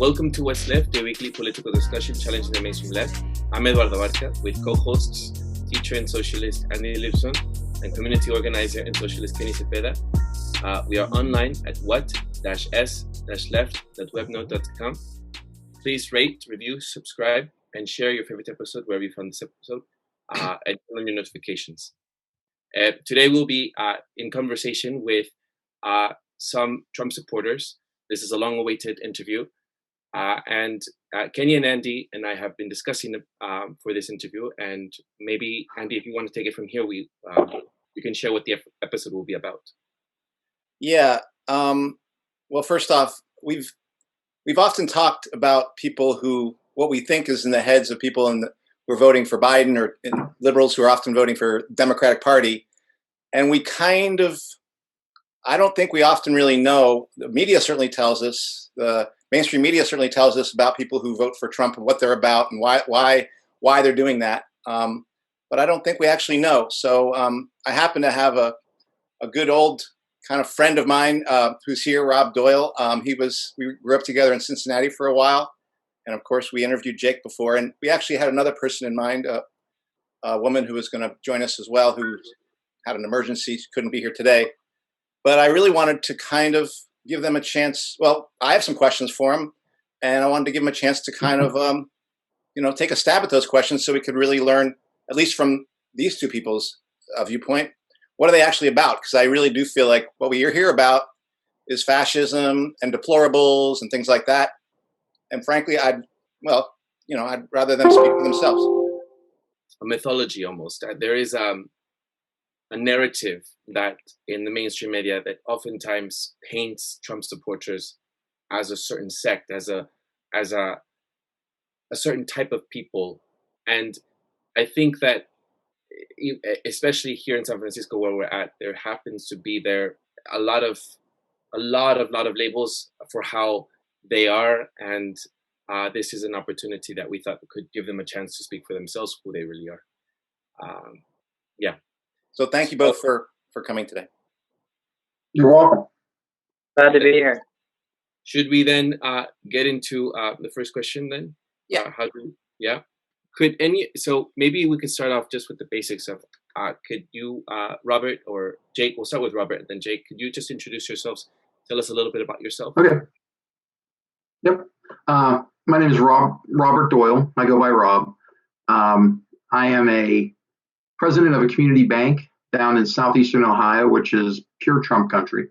Welcome to What's Left, the weekly political discussion challenging the mainstream left. I'm Eduardo Barca with co-hosts, teacher and socialist Andy Lipson and community organizer and socialist Kenny Cepeda. We are online at what-s-left.webnode.com. Please rate, review, subscribe, and share your favorite episode wherever you found this episode, and turn on your notifications. Today we'll be in conversation with some Trump supporters. This is a long-awaited interview. And Kenny and Andy and I have been discussing for this interview. And maybe, Andy, if you want to take it from here, you can share what the episode will be about. Yeah. Well, first off, we've often talked about people what we think is in the heads of people who are voting for Biden or liberals who are often voting for the Democratic Party. And I don't think we often really know. The media certainly tells us, the mainstream media certainly tells us about people who vote for Trump and what they're about and why they're doing that. But I don't think we actually know. So I happen to have a good old kind of friend of mine who's here, Rob Doyle. We grew up together in Cincinnati for a while. And of course, we interviewed Jake before. And we actually had another person in mind, a woman who was going to join us as well, who had an emergency, couldn't be here today. But I really wanted to kind of give them a chance. Well, I have some questions for them, and I wanted to give them a chance to kind of, take a stab at those questions so we could really learn, at least from these two people's viewpoint, what are they actually about? Because I really do feel like what we hear about is fascism and deplorables and things like that. And frankly, I'd rather them speak for themselves. A mythology almost. There is a narrative that in the mainstream media that oftentimes paints Trump supporters as a certain sect, as a certain type of people. And I think that especially here in San Francisco where we're at, there happens to be a lot of labels for how they are. And this is an opportunity that we thought could give them a chance to speak for themselves, who they really are. Yeah. So thank you both for coming today. You're welcome. Glad to be here. Should we then get into the first question then? Yeah. So maybe we could start off just with the basics of, could you, Robert or Jake, we'll start with Robert and then Jake, could you just introduce yourselves, tell us a little bit about yourself? Okay. Yep. My name is Robert Doyle. I go by Rob. I am a president of a community bank down in southeastern Ohio, which is pure Trump country.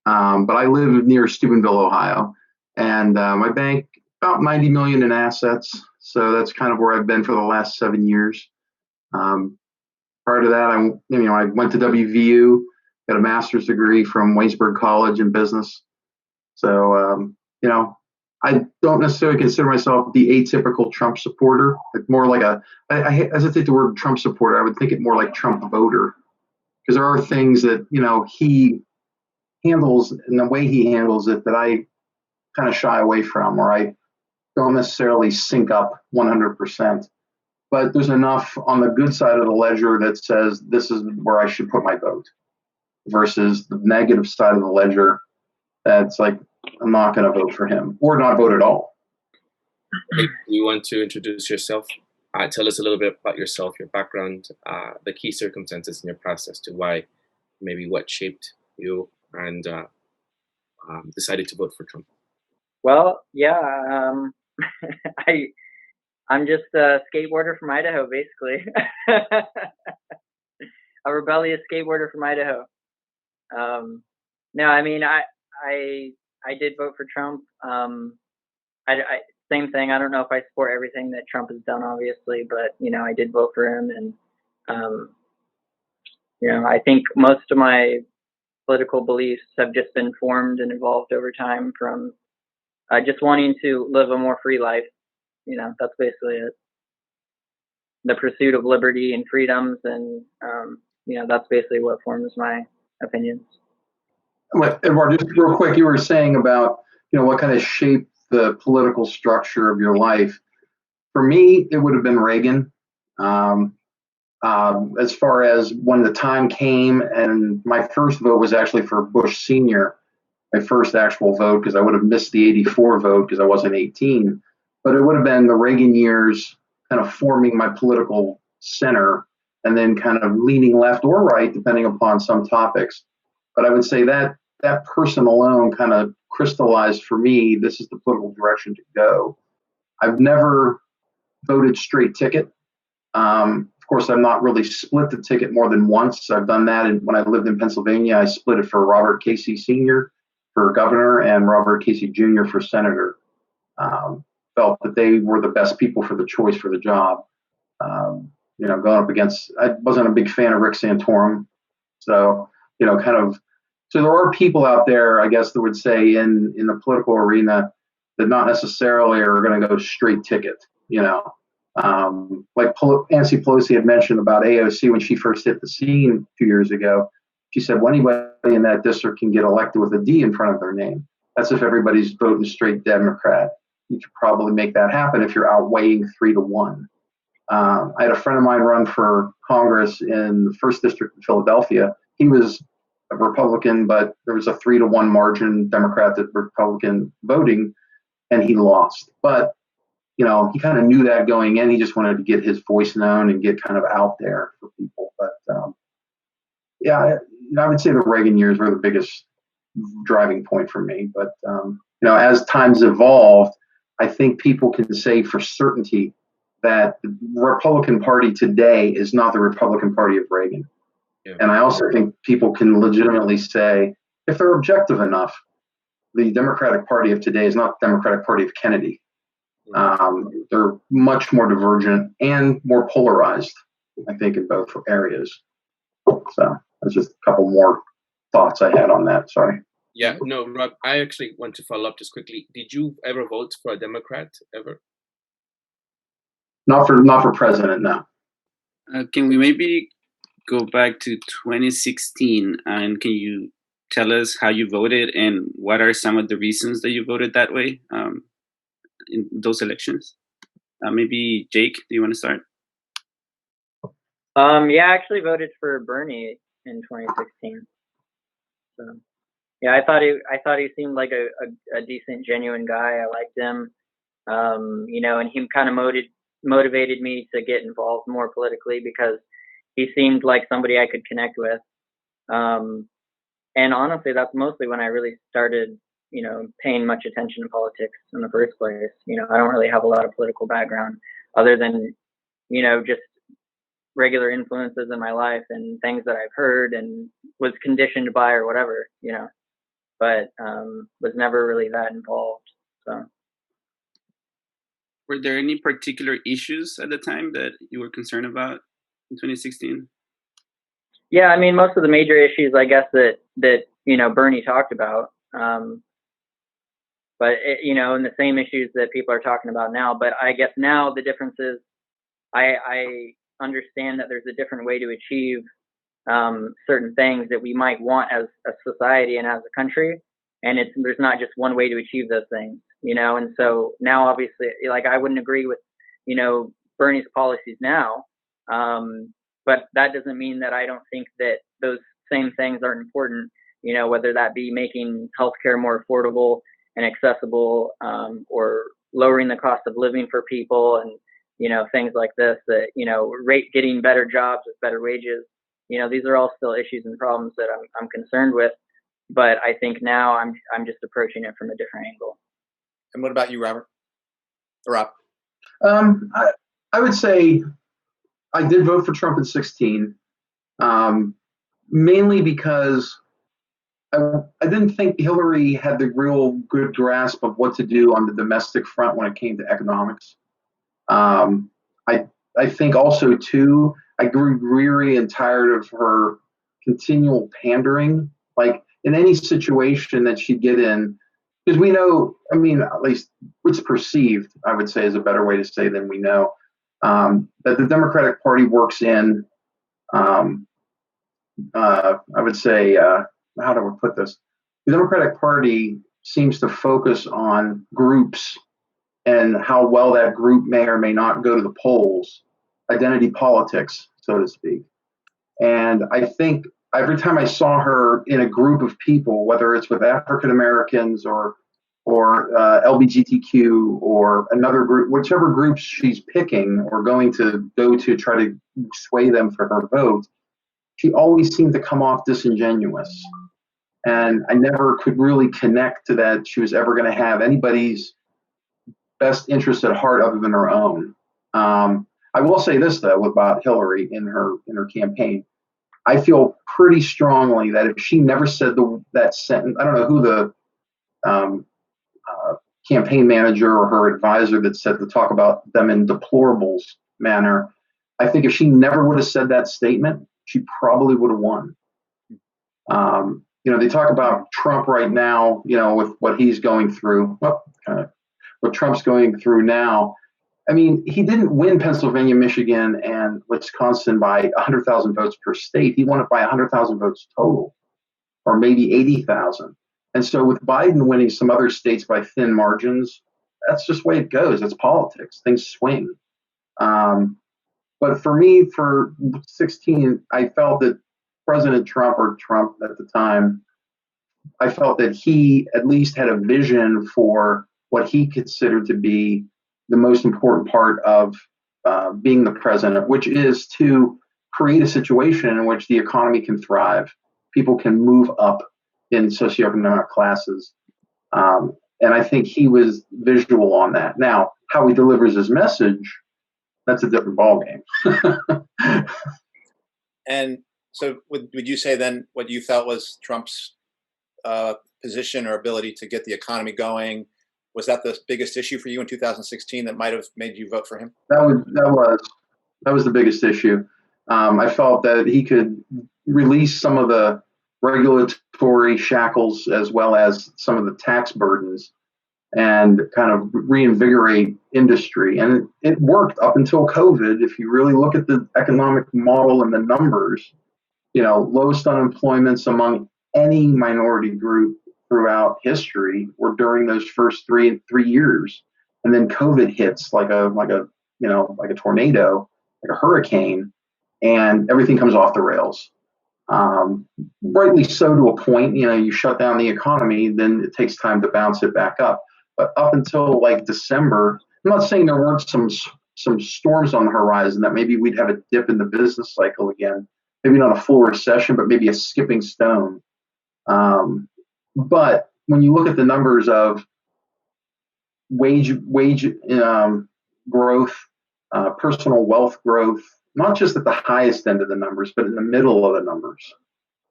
But I live near Steubenville, Ohio. And my bank, about $90 million in assets. So that's kind of where I've been for the last 7 years. Prior to that, I went to WVU, got a master's degree from Waynesburg College in business. So, I don't necessarily consider myself the atypical Trump supporter. It's more like I hesitate the word Trump supporter. I would think it more like Trump voter. Because there are things that, he handles and the way he handles it that I kind of shy away from, or I don't necessarily sync up 100%. But there's enough on the good side of the ledger that says this is where I should put my vote versus the negative side of the ledger that's like, I'm not going to vote for him or not vote at all. You want to introduce yourself? Tell us a little bit about yourself, your background, the key circumstances in your process to why, maybe what shaped you and decided to vote for Trump. Well, yeah, I'm just a skateboarder from Idaho, basically. A rebellious skateboarder from Idaho. No, I mean, I did vote for Trump. Same thing. I don't know if I support everything that Trump has done, obviously, but, I did vote for him. And, I think most of my political beliefs have just been formed and evolved over time from just wanting to live a more free life. That's basically it. The pursuit of liberty and freedoms. And, that's basically what forms my opinions. Edward, just real quick, you were saying about, what kind of shaped the political structure of your life. For me, it would have been Reagan. As far as when the time came, and my first vote was actually for Bush Sr. my first actual vote, because I would have missed the 84 vote because I wasn't 18. But it would have been the Reagan years kind of forming my political center, and then kind of leaning left or right, depending upon some topics. But I would say that that person alone kind of crystallized for me, this is the political direction to go. I've never voted straight ticket. Of course, I've not really split the ticket more than once. I've done that when I lived in Pennsylvania. I split it for Robert Casey Sr. for governor and Robert Casey Jr. for senator. Felt that they were the best people for the choice for the job. Going up against, I wasn't a big fan of Rick Santorum. So, so there are people out there, I guess, that would say in the political arena that not necessarily are going to go straight ticket, like Nancy Pelosi had mentioned about AOC when she first hit the scene 2 years ago. She said, well, anybody in that district can get elected with a D in front of their name. That's if everybody's voting straight Democrat. You could probably make that happen if you're outweighing 3-1. I had a friend of mine run for Congress in the 1st District of Philadelphia. He was a Republican, but there was a 3-1 margin, Democrat to Republican voting, and he lost. But, he kind of knew that going in. He just wanted to get his voice known and get kind of out there for people. But, I would say the Reagan years were the biggest driving point for me. But, as times evolved, I think people can say for certainty that the Republican Party today is not the Republican Party of Reagan. Yeah. And I also think people can legitimately say, if they're objective enough, the Democratic Party of today is not the Democratic Party of Kennedy. They're much more divergent and more polarized, I think, in both areas. So that's just a couple more thoughts I had on that. Sorry. Yeah, no, Rob, I actually want to follow up just quickly. Did you ever vote for a Democrat ever? Not for president, no. Can we maybe go back to 2016, and can you tell us how you voted and what are some of the reasons that you voted that way in those elections? Maybe Jake, do you want to start? I actually voted for Bernie in 2016. So, yeah, I thought he seemed like a decent, genuine guy. I liked him, and he kind of motivated me to get involved more politically because he seemed like somebody I could connect with. And honestly, that's mostly when I really started, paying much attention to politics in the first place. I don't really have a lot of political background other than, just regular influences in my life and things that I've heard and was conditioned by or whatever, but was never really that involved. So. Were there any particular issues at the time that you were concerned about in 2016? Yeah, I mean, most of the major issues, I guess, that Bernie talked about, but and the same issues that people are talking about now. But I guess now the difference is, I understand that there's a different way to achieve certain things that we might want as a society and as a country, and there's not just one way to achieve those things. And so now, obviously, like I wouldn't agree with, Bernie's policies now, but that doesn't mean that I don't think that those same things aren't important, whether that be making healthcare more affordable and accessible, or lowering the cost of living for people and, things like this, that, getting better jobs with better wages. These are all still issues and problems that I'm concerned with, but I think now I'm just approaching it from a different angle. And what about you, Robert? Rob? I would say I did vote for Trump in 2016, mainly because I didn't think Hillary had the real good grasp of what to do on the domestic front when it came to economics. I think also, too, I grew weary and tired of her continual pandering, like in any situation that she'd get in. Because we know, at least it's perceived, I would say is a better way to say than we know, that the Democratic Party works in, I would say, how do I put this? The Democratic Party seems to focus on groups and how well that group may or may not go to the polls, identity politics, so to speak. And I think every time I saw her in a group of people, whether it's with African Americans or LGBTQ or another group, whichever groups she's picking or going to go to try to sway them for her vote, she always seemed to come off disingenuous. And I never could really connect to that she was ever going to have anybody's best interest at heart other than her own. I will say this though about Hillary in her campaign. I feel pretty strongly that if she never said that sentence, I don't know who the campaign manager or her advisor that said to talk about them in deplorables manner. I think if she never would have said that statement, she probably would have won. They talk about Trump right now, with what he's going through, what Trump's going through now. I mean, he didn't win Pennsylvania, Michigan, and Wisconsin by 100,000 votes per state. He won it by 100,000 votes total, or maybe 80,000. And so with Biden winning some other states by thin margins, that's just the way it goes. It's politics. Things swing. But for me, for 16, I felt that President Trump, or Trump at the time, I felt that he at least had a vision for what he considered to be the most important part of being the president, which is to create a situation in which the economy can thrive, people can move up in socioeconomic classes. And I think he was visual on that. Now, how he delivers his message, that's a different ballgame. And so would you say then what you felt was Trump's position or ability to get the economy going, was that the biggest issue for you in 2016 that might have made you vote for him? That was the biggest issue. I felt that he could release some of the regulatory shackles as well as some of the tax burdens and kind of reinvigorate industry. And it worked up until COVID. If you really look at the economic model and the numbers, lowest unemployments among any minority group throughout history were during those first three years. And then COVID hits like a tornado, like a hurricane, and everything comes off the rails. Rightly so to a point. You shut down the economy, then it takes time to bounce it back up. But up until like December, I'm not saying there weren't some storms on the horizon that maybe we'd have a dip in the business cycle again. Maybe not a full recession, but maybe a skipping stone. But when you look at the numbers of wage growth, personal wealth growth, not just at the highest end of the numbers, but in the middle of the numbers.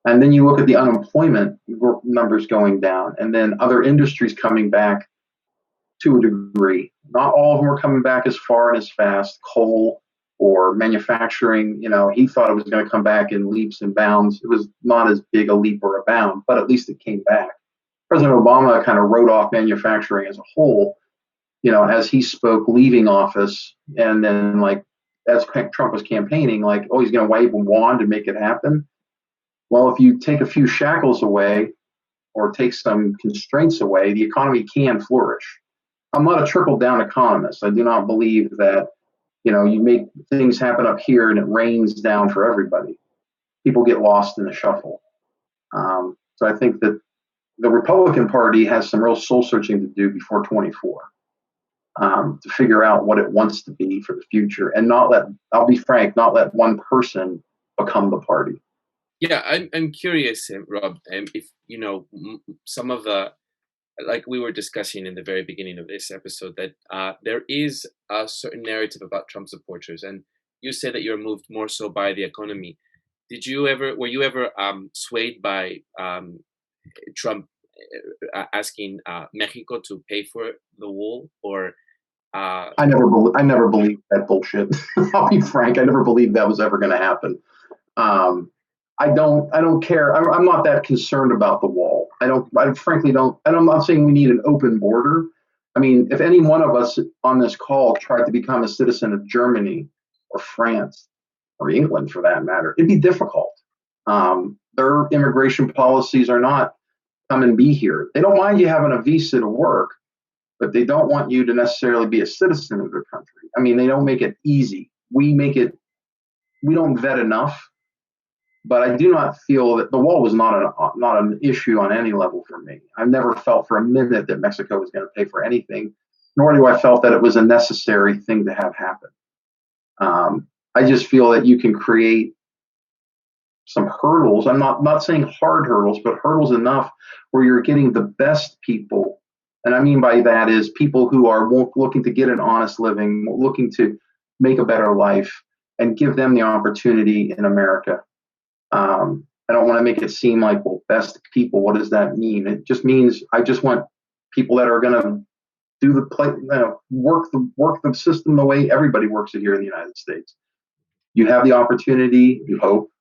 And then you look at the unemployment numbers going down, and then other industries coming back to a degree. Not all of them were coming back as far and as fast. Coal or manufacturing, he thought it was going to come back in leaps and bounds. It was not as big a leap or a bound, but at least it came back. President Obama kind of wrote off manufacturing as a whole, as he spoke leaving office, and then as Trump was campaigning, he's going to wave a wand and make it happen. Well, if you take a few shackles away or take some constraints away, the economy can flourish. I'm not a trickle-down economist. I do not believe that, you make things happen up here and it rains down for everybody. People get lost in the shuffle. So I think that the Republican Party has some real soul-searching to do before 24 to figure out what it wants to be for the future, and I'll be frank, not let one person become the party. Yeah, I'm curious, Rob, if some of the, like we were discussing in the very beginning of this episode, that there is a certain narrative about Trump supporters, and you said that you're moved more so by the economy. Were you ever swayed by Trump asking Mexico to pay for the wall, or? I never believed that bullshit. I'll be frank. I never believed that was ever going to happen. I don't care. I'm not that concerned about the wall. I frankly don't. And I'm not saying we need an open border. I mean, if any one of us on this call tried to become a citizen of Germany or France or England, for that matter, it'd be difficult. Their immigration policies are not come and be here. They don't mind you having a visa to work, but they don't want you to necessarily be a citizen of their country. I mean, they don't make it easy. We don't vet enough. But I do not feel that the wall was not an issue on any level for me. I never felt for a minute that Mexico was going to pay for anything, nor do I felt that it was a necessary thing to have happen. I just feel that you can create some hurdles. I'm not saying hard hurdles, but hurdles enough where you're getting the best people. And I mean by that is people who are looking to get an honest living, looking to make a better life, and give them the opportunity in America. I don't want to make it seem like, well, best people, what does that mean? It just means I just want people that are going to do the play, work the system the way everybody works it here in the United States. You have the opportunity, you hope,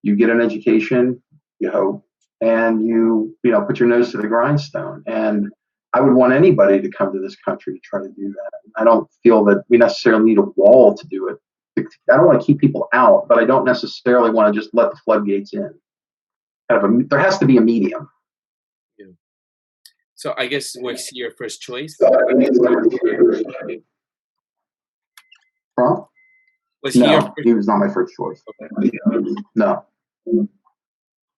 you get an education, you hope, and you put your nose to the grindstone. And I would want anybody to come to this country to try to do that. I don't feel that we necessarily need a wall to do it. I don't want to keep people out, but I don't necessarily want to just let the floodgates in. There has to be a medium. Yeah. So I guess was he your first choice? Trump? He was not my first choice. Okay. No.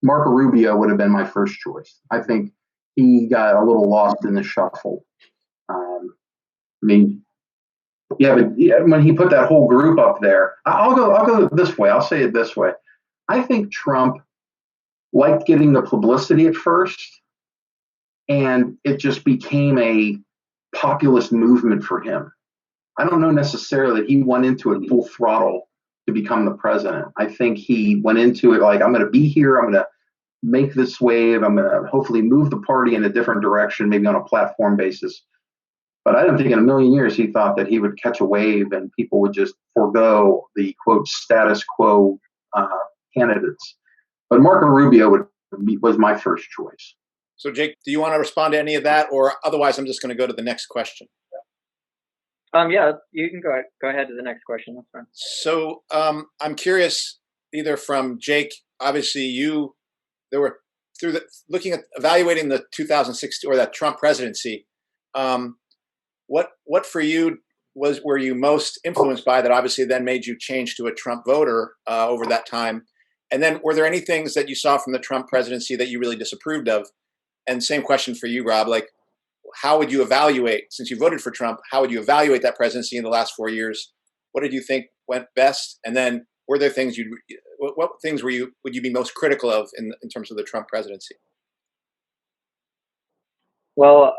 Marco Rubio would have been my first choice. I think he got a little lost in the shuffle. When he put that whole group up there, I'll go this way. I'll say it this way. I think Trump liked getting the publicity at first, and it just became a populist movement for him. I don't know necessarily that he went into it full throttle to become the president. I think he went into it like, I'm going to be here. I'm going to make this wave. I'm going to hopefully move the party in a different direction, maybe on a platform basis. But I don't think in a million years he thought that he would catch a wave and people would just forego the, quote, status quo candidates. But Marco Rubio was my first choice. So, Jake, do you want to respond to any of that? Or otherwise, I'm just going to go to the next question. Yeah, you can go ahead to the next question. That's fine. So I'm curious, either from Jake, obviously looking at evaluating the 2016 or that Trump presidency, what for you were you most influenced by that obviously then made you change to a Trump voter over that time? And then were there any things that you saw from the Trump presidency that you really disapproved of? And same question for you, Rob, like, how would you evaluate, since you voted for Trump, how would you evaluate that presidency in the last 4 years? What did you think went best? And then were there things what things would you be most critical of in terms of the Trump presidency? Well,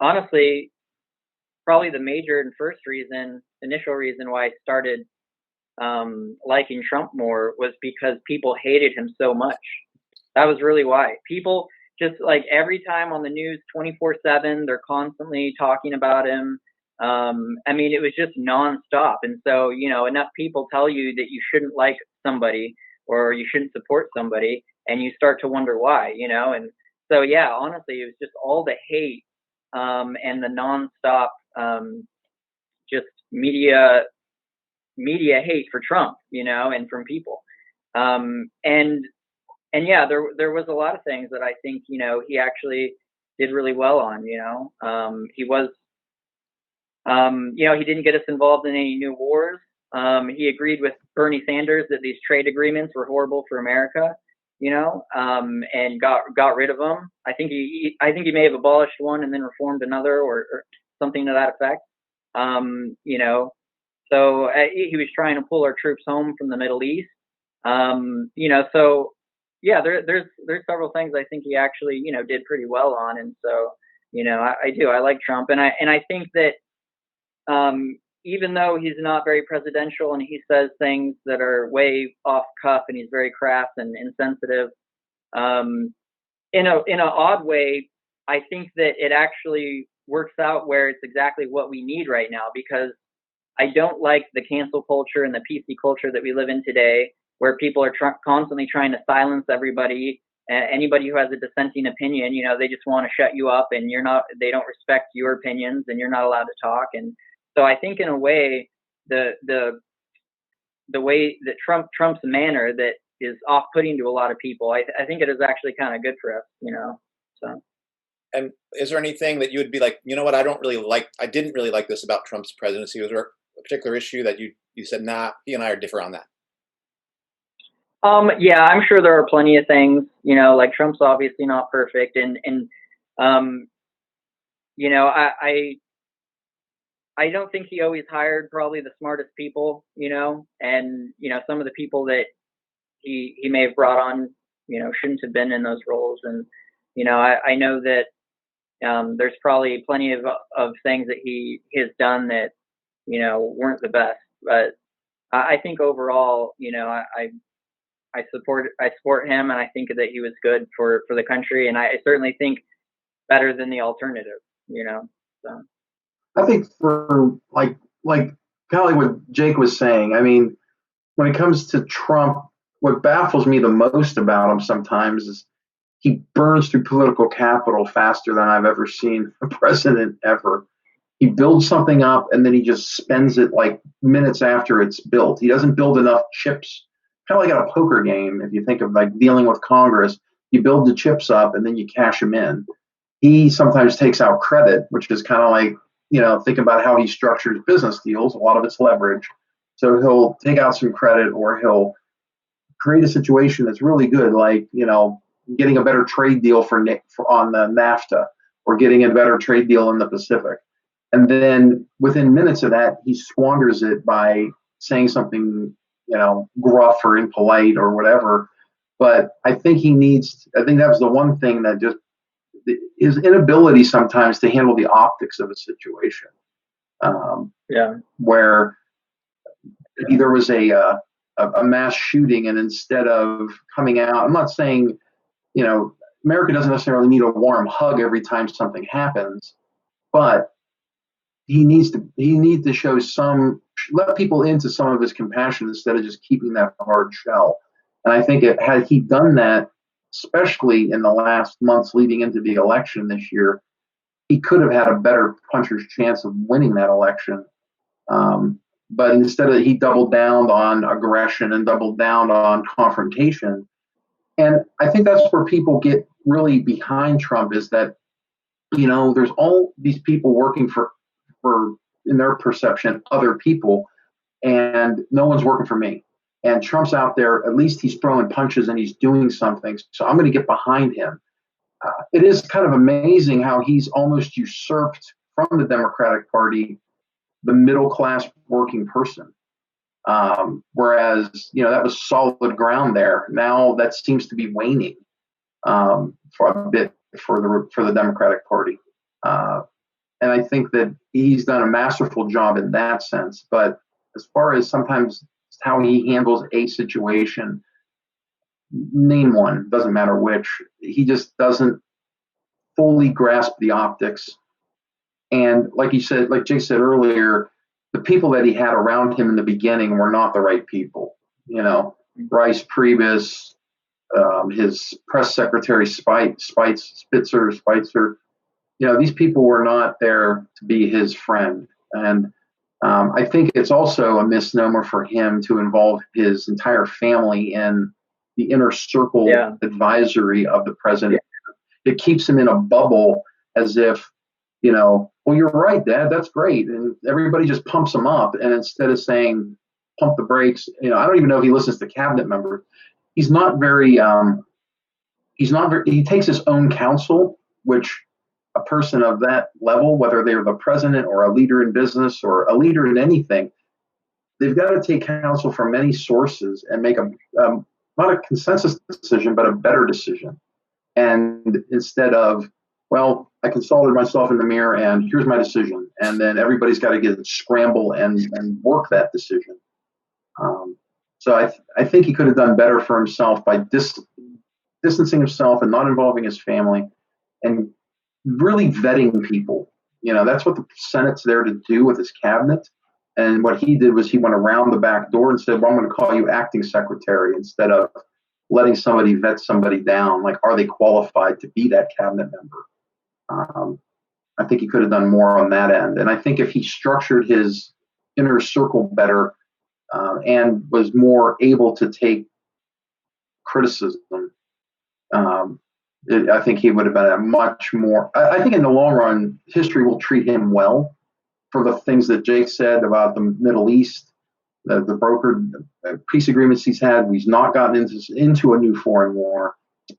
honestly, probably the major and initial reason why I started liking Trump more was because people hated him so much. That was really why. People just like every time on the news 24/7, they're constantly talking about him. I mean, it was just nonstop. And so, enough people tell you that you shouldn't like somebody or you shouldn't support somebody, and you start to wonder why, And so, yeah, honestly, it was just all the hate and the nonstop just media hate for Trump, and from people. And yeah, there was a lot of things that I think, he actually did really well on, he was, he didn't get us involved in any new wars. He agreed with Bernie Sanders that these trade agreements were horrible for America, and got rid of them. I think he may have abolished one and then reformed another or something to that effect. So he was trying to pull our troops home from the Middle East. So yeah, there's several things I think he actually, did pretty well on. And so, I like Trump. And I think that, even though he's not very presidential and he says things that are way off cuff and he's very crass and insensitive, in an odd way, I think that it actually works out where it's exactly what we need right now, because I don't like the cancel culture and the PC culture that we live in today, where people are constantly trying to silence everybody. Anybody who has a dissenting opinion, they just want to shut you up, and they don't respect your opinions, and you're not allowed to talk. And so I think in a way, the way that Trump's manner that is off-putting to a lot of people, I think it is actually kind of good for us, so. And is there anything that you would be like, what, I didn't really like this about Trump's presidency? Was there a particular issue that you said, nah, he and I are different on that? Yeah, I'm sure there are plenty of things, like Trump's obviously not perfect, and I don't think he always hired probably the smartest people, and some of the people that he may have brought on, shouldn't have been in those roles, and I know that there's probably plenty of things that he has done that weren't the best, but I think overall, I support him, and I think that he was good for the country, and I certainly think better than the alternative, So. I think for like kind of like what Jake was saying. I mean, when it comes to Trump, what baffles me the most about him sometimes is he burns through political capital faster than I've ever seen a president ever. He builds something up and then he just spends it like minutes after it's built. He doesn't build enough chips. Kind of like at a poker game, if you think of like dealing with Congress, you build the chips up and then you cash them in. He sometimes takes out credit, which is kind of like, think about how he structures business deals. A lot of it's leverage. So he'll take out some credit or he'll create a situation that's really good, like, getting a better trade deal on the NAFTA or getting a better trade deal in the Pacific. And then within minutes of that, he squanders it by saying something, gruff or impolite or whatever. But I think that was the one thing that just his inability sometimes to handle the optics of a situation. Where maybe there was a mass shooting, and instead of coming out, I'm not saying, America doesn't necessarily need a warm hug every time something happens, but he needs to show let people into some of his compassion instead of just keeping that hard shell. And I think had he done that, especially in the last months leading into the election this year, he could have had a better puncher's chance of winning that election. But instead of, he doubled down on aggression and doubled down on confrontation. And I think that's where people get really behind Trump, is that, there's all these people working for, in their perception, other people, and no one's working for me. And Trump's out there, at least he's throwing punches and he's doing something. So I'm going to get behind him. It is kind of amazing how he's almost usurped from the Democratic Party the middle class working person. Whereas, that was solid ground there. Now that seems to be waning for a bit for the Democratic Party. And I think that he's done a masterful job in that sense. But as far as sometimes how he handles a situation, name one, doesn't matter which, he just doesn't fully grasp the optics. And like Jake said earlier, the people that he had around him in the beginning were not the right people. Bryce Priebus, his press secretary Spitzer. These people were not there to be his friend. And I think it's also a misnomer for him to involve his entire family in the inner circle advisory of the president. Yeah. It keeps him in a bubble as if, well, you're right, Dad, that's great. And everybody just pumps him up. And instead of saying, pump the brakes, I don't even know if he listens to cabinet members. He's not very, he takes his own counsel, which a person of that level, whether they're the president or a leader in business or a leader in anything, they've got to take counsel from many sources and make not a consensus decision, but a better decision. And instead of, well, I consulted myself in the mirror and here's my decision. And then everybody's got to scramble and work that decision. So I think he could have done better for himself by distancing himself and not involving his family and really vetting people. That's what the Senate's there to do with his cabinet. And what he did was he went around the back door and said, well, I'm going to call you acting secretary, instead of letting somebody vet somebody down. Like, are they qualified to be that cabinet member? I think he could have done more on that end. And I think if he structured his inner circle better and was more able to take criticism, I think he would have been a much more, I think in the long run, history will treat him well for the things that Jake said about the Middle East, the brokered peace agreements he's had. He's not gotten into a new foreign war.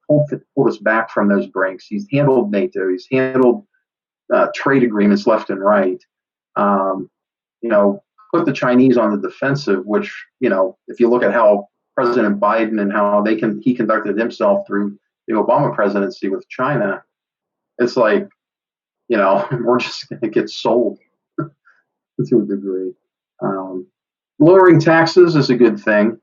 Pulled us back from those brinks. He's handled NATO. He's handled trade agreements left and right. Put the Chinese on the defensive, which, if you look at how President Biden and how he conducted himself through the Obama presidency with China, it's like, we're just going to get sold to a degree. Lowering taxes is a good thing.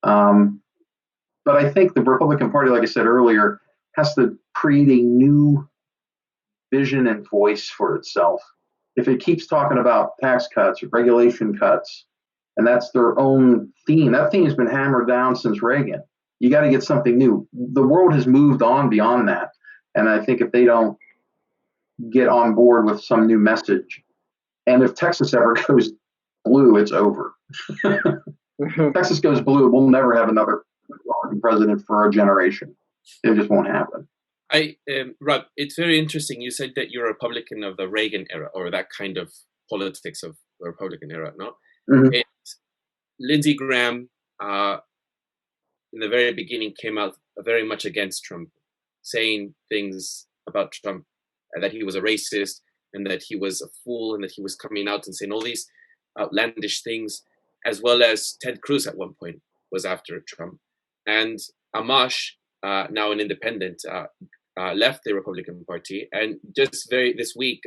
But I think the Republican Party, like I said earlier, has to create a new vision and voice for itself. If it keeps talking about tax cuts or regulation cuts, and that's their own theme, that theme has been hammered down since Reagan. You got to get something new. The world has moved on beyond that. And I think if they don't get on board with some new message, and if Texas ever goes blue, it's over. Texas goes blue, we'll never have another president for a generation. It just won't happen. Rob, it's very interesting. You said that you're a Republican of the Reagan era, or that kind of politics of the Republican era, no? Mm-hmm. Lindsey Graham, in the very beginning, came out very much against Trump, saying things about Trump, that he was a racist, and that he was a fool, and that he was coming out and saying all these outlandish things, as well as Ted Cruz at one point was after Trump. And Amash, now an independent, left the Republican Party. And just this week,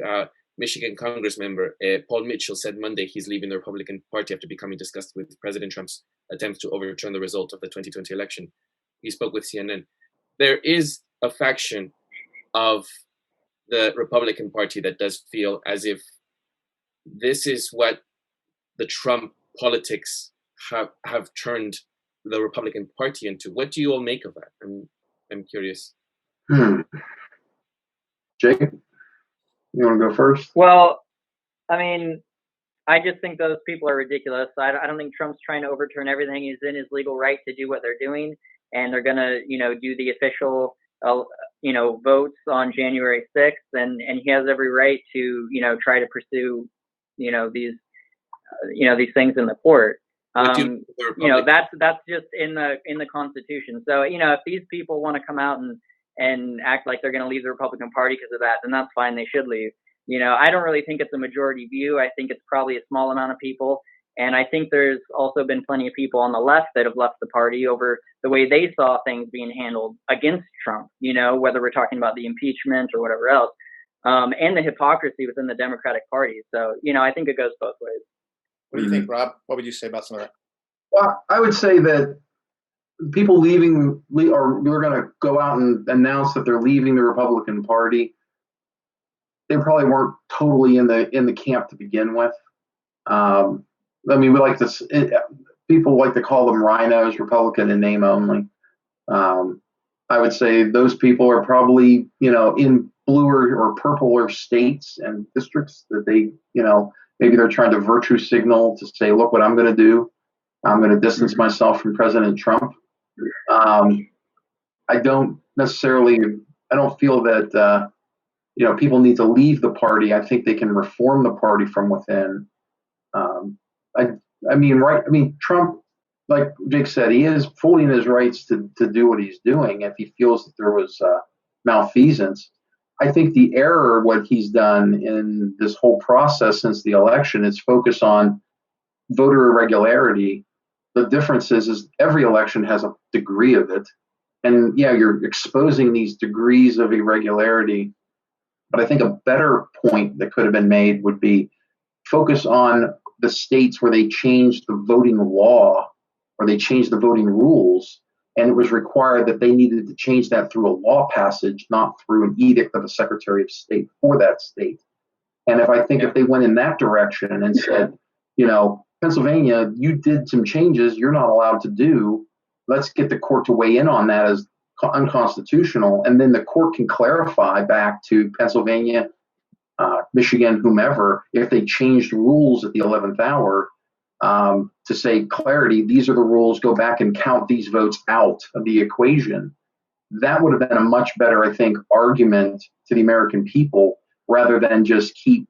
Michigan Congress member Paul Mitchell said Monday he's leaving the Republican Party after becoming disgusted with President Trump's attempts to overturn the result of the 2020 election. He spoke with CNN. There is a faction of the Republican Party that does feel as if this is what the Trump politics have turned the Republican Party into. What do you all make of that? I'm curious. Jake, you want to go first? Well, I mean, I just think those people are ridiculous. I don't think Trump's trying to overturn everything. He's in his legal right to do what they're doing, and they're going to, do the official, votes on January 6th, and he has every right to, try to pursue, these things in the court. That's just in the Constitution. So, if these people want to come out and act like they're going to leave the Republican Party because of that, then that's fine. They should leave. I don't really think it's a majority view. I think it's probably a small amount of people. And I think there's also been plenty of people on the left that have left the party over the way they saw things being handled against Trump, whether we're talking about the impeachment or whatever else, and the hypocrisy within the Democratic Party. So, I think it goes both ways. What do you think, Rob? What would you say about some of that? Well, I would say that people leaving, or they're going to go out and announce that they're leaving the Republican Party, they probably weren't totally in the camp to begin with. People like to call them rhinos, Republican in name only. I would say those people are probably, in bluer or purpler states and districts that they, maybe they're trying to virtue signal to say, look what I'm going to do. I'm going to distance myself from President Trump. I don't feel that, people need to leave the party. I think they can reform the party from within. Trump, like Jake said, he is fully in his rights to do what he's doing if he feels that there was malfeasance. I think the error, what he's done in this whole process since the election, is focus on voter irregularity. The difference is every election has a degree of it. And yeah, you're exposing these degrees of irregularity. But I think a better point that could have been made would be focus on the states where they changed the voting law or they changed the voting rules, and it was required that they needed to change that through a law passage, not through an edict of a Secretary of State for that state. And if they went in that direction and said, Pennsylvania, you did some changes you're not allowed to do, let's get the court to weigh in on that as unconstitutional, and then the court can clarify back to Pennsylvania, Michigan, whomever, if they changed rules at the 11th hour, to say clarity, these are the rules, go back and count these votes out of the equation. That would have been a much better, I think, argument to the American people, rather than just keep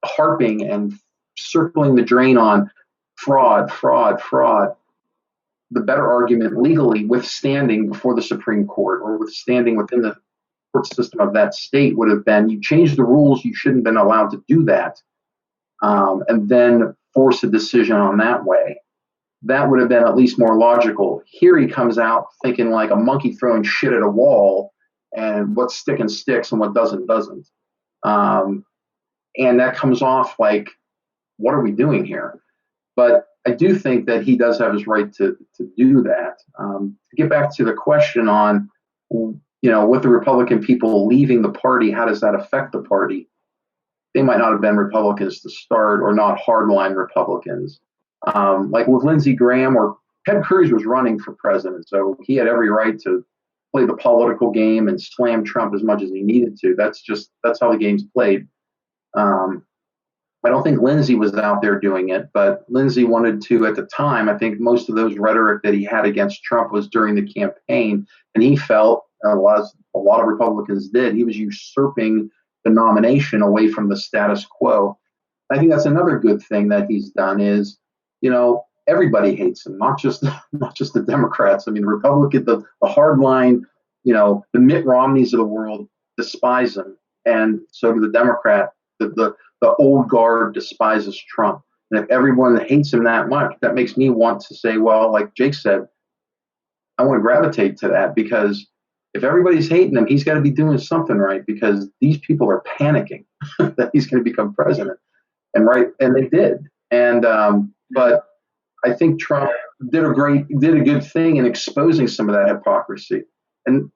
harping and circling the drain on fraud, fraud, fraud. The better argument legally, withstanding before the Supreme Court or withstanding within the court system of that state, would have been, you change the rules, you shouldn't have been allowed to do that, and then force a decision on that way. That would have been at least more logical. Here he comes out thinking like a monkey throwing shit at a wall, and what's sticking sticks and what doesn't. And that comes off like, what are we doing here? But I do think that he does have his right to do that. To get back to the question on, with the Republican people leaving the party, how does that affect the party? They might not have been Republicans to start, or not hardline Republicans. Like with Lindsey Graham, or Ted Cruz was running for president, so he had every right to play the political game and slam Trump as much as he needed to. That's how the game's played. I don't think Lindsey was out there doing it, but Lindsey wanted to at the time. I think most of those rhetoric that he had against Trump was during the campaign, and he felt, a lot of Republicans did, he was usurping the nomination away from the status quo. I think that's another good thing that he's done is, everybody hates him, not just the Democrats. I mean, the Republican, the hardline, the Mitt Romneys of the world despise him, and so do the Democrat. The old guard despises Trump. And if everyone hates him that much, that makes me want to say, well, like Jake said, I want to gravitate to that, because if everybody's hating him, he's got to be doing something right, because these people are panicking that he's going to become president. And they did. And but I think Trump did a good thing in exposing some of that hypocrisy. And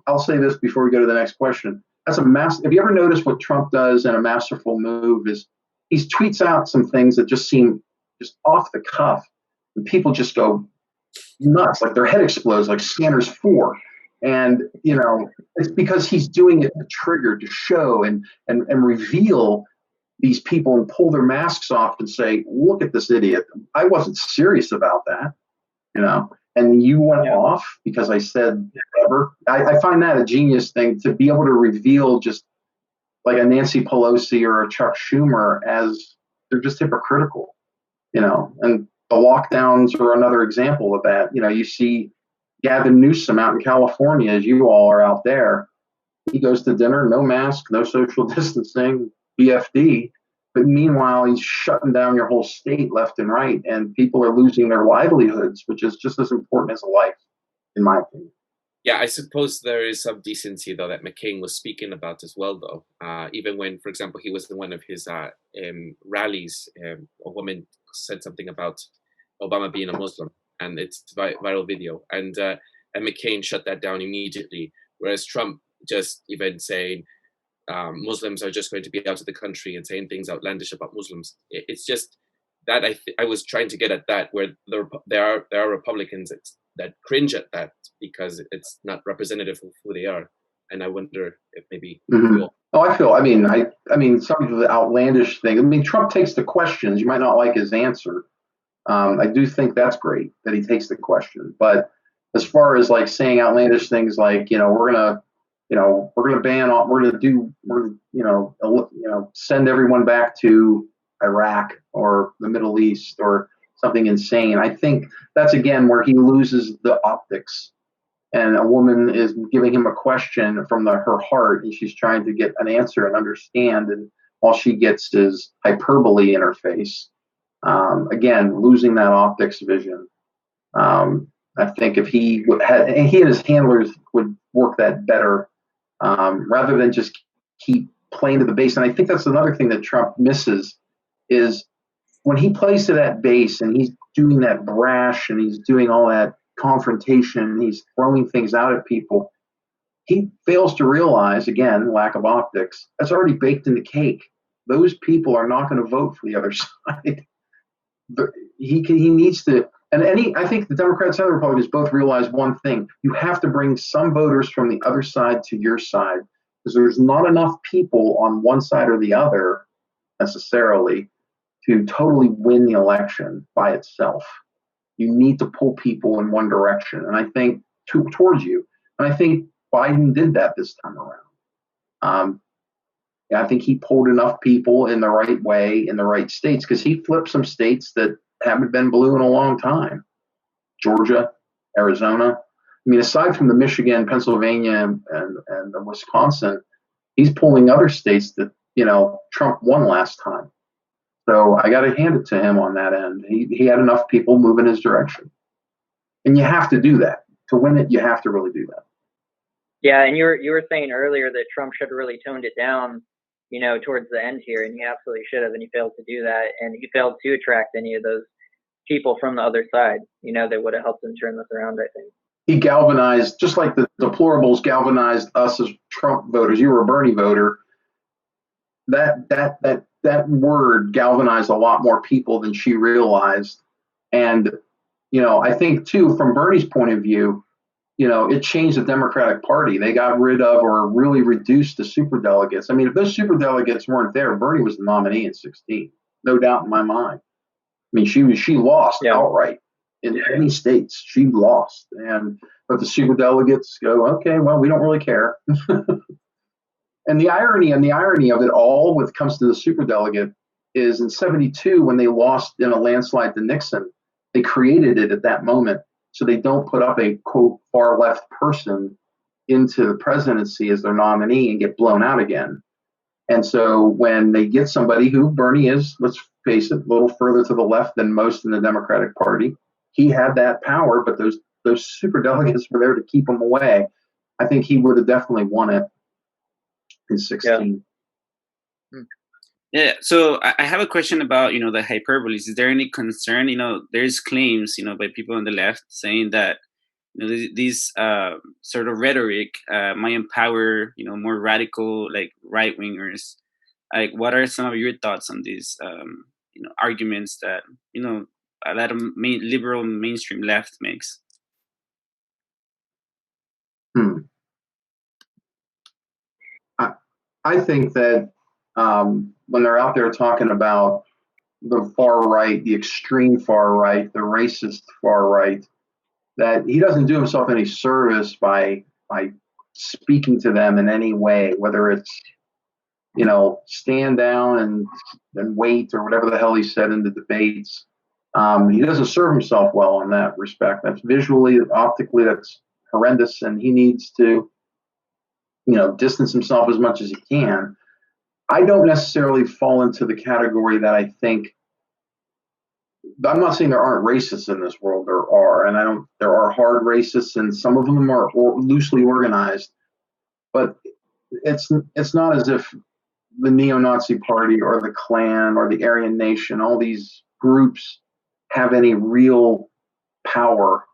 I'll say this before we go to the next question. Have you ever noticed what Trump does in a masterful move is he tweets out some things that just seem just off the cuff, and people just go nuts, like their head explodes, like Scanners 4. And it's because he's doing it to trigger, to show and reveal these people and pull their masks off and say, look at this idiot. I wasn't serious about that, and you went off because I said whatever. I find that a genius thing, to be able to reveal, just like a Nancy Pelosi or a Chuck Schumer, as they're just hypocritical, and the lockdowns are another example of that. You see Gavin Newsom out in California, as you all are out there. He goes to dinner, no mask, no social distancing, BFD. But meanwhile, he's shutting down your whole state left and right, and people are losing their livelihoods, which is just as important as a life, in my opinion. Yeah, I suppose there is some decency, though, that McCain was speaking about as well, though. Even when, for example, he was in one of his rallies, a woman said something about Obama being a Muslim, and it's a viral video. And McCain shut that down immediately, whereas Trump just even saying, Muslims are just going to be out of the country and saying things outlandish about Muslims. It's just that I was trying to get at that, where there are Republicans that cringe at that because it's not representative of who they are, and I wonder if maybe. I mean, some of the outlandish thing. I mean, Trump takes the questions. You might not like his answer. I do think that's great that he takes the question, but as far as like saying outlandish things like, we're gonna send everyone back to Iraq or the Middle East or something insane. I think that's again where he loses the optics. And a woman is giving him a question from her heart, and she's trying to get an answer and understand. And all she gets is hyperbole in her face. Again, losing that optics vision. I think if he and his handlers would work that better, rather than just keep playing to the base. And I think that's another thing that Trump misses is when he plays to that base and he's doing that brash and he's doing all that confrontation and he's throwing things out at people, he fails to realize, again, lack of optics, that's already baked in the cake. Those people are not going to vote for the other side. But he needs to, I think the Democrats and the Republicans both realize one thing: you have to bring some voters from the other side to your side, because there's not enough people on one side or the other necessarily to totally win the election by itself. You need to pull people in one direction, and I think towards you. And I think Biden did that this time around. I think he pulled enough people in the right way in the right states, because he flipped some states that haven't been blue in a long time. Georgia, Arizona. I mean, aside from the Michigan, Pennsylvania, and the Wisconsin, he's pulling other states that, Trump won last time. So I got to hand it to him on that end. He had enough people move in his direction. And you have to do that. To win it, you have to really do that. Yeah, and you were saying earlier that Trump should have really toned it down, towards the end here, and he absolutely should have, and he failed to do that, and he failed to attract any of those people from the other side, that would have helped him turn this around, I think. He galvanized, just like the deplorables galvanized us as Trump voters. You were a Bernie voter. That word galvanized a lot more people than she realized. And, I think too, from Bernie's point of view, it changed the Democratic Party. They got rid of or really reduced the superdelegates. I mean, if those superdelegates weren't there, Bernie was the nominee in 2016. No doubt in my mind. I mean, she lost outright in many states. She lost, but the superdelegates go, okay, well, we don't really care. And the irony of it all, when it comes to the superdelegate, is in '72 when they lost in a landslide to Nixon, they created it at that moment so they don't put up a quote far left person into the presidency as their nominee and get blown out again. And so when they get somebody who Bernie is, let's face it, a little further to the left than most in the Democratic Party, he had that power, but those superdelegates were there to keep him away. I think he would have definitely won it in 2016. Yeah. So I have a question about, the hyperboles. Is there any concern? There's claims, by people on the left saying that, these sort of rhetoric might empower, more radical, like right wingers. Like, what are some of your thoughts on these, arguments that, a lot of liberal mainstream left makes? I think that when they're out there talking about the far right, the extreme far right, the racist far right, that he doesn't do himself any service by speaking to them in any way, whether it's, stand down and wait or whatever the hell he said in the debates. He doesn't serve himself well in that respect. That's visually, optically, that's horrendous, and he needs to, distance himself as much as he can. I don't necessarily fall into the category that I think. I'm not saying there aren't racists in this world. There are, and there are hard racists, and some of them are loosely organized. But it's not as if the neo-Nazi party or the Klan or the Aryan Nation, all these groups, have any real power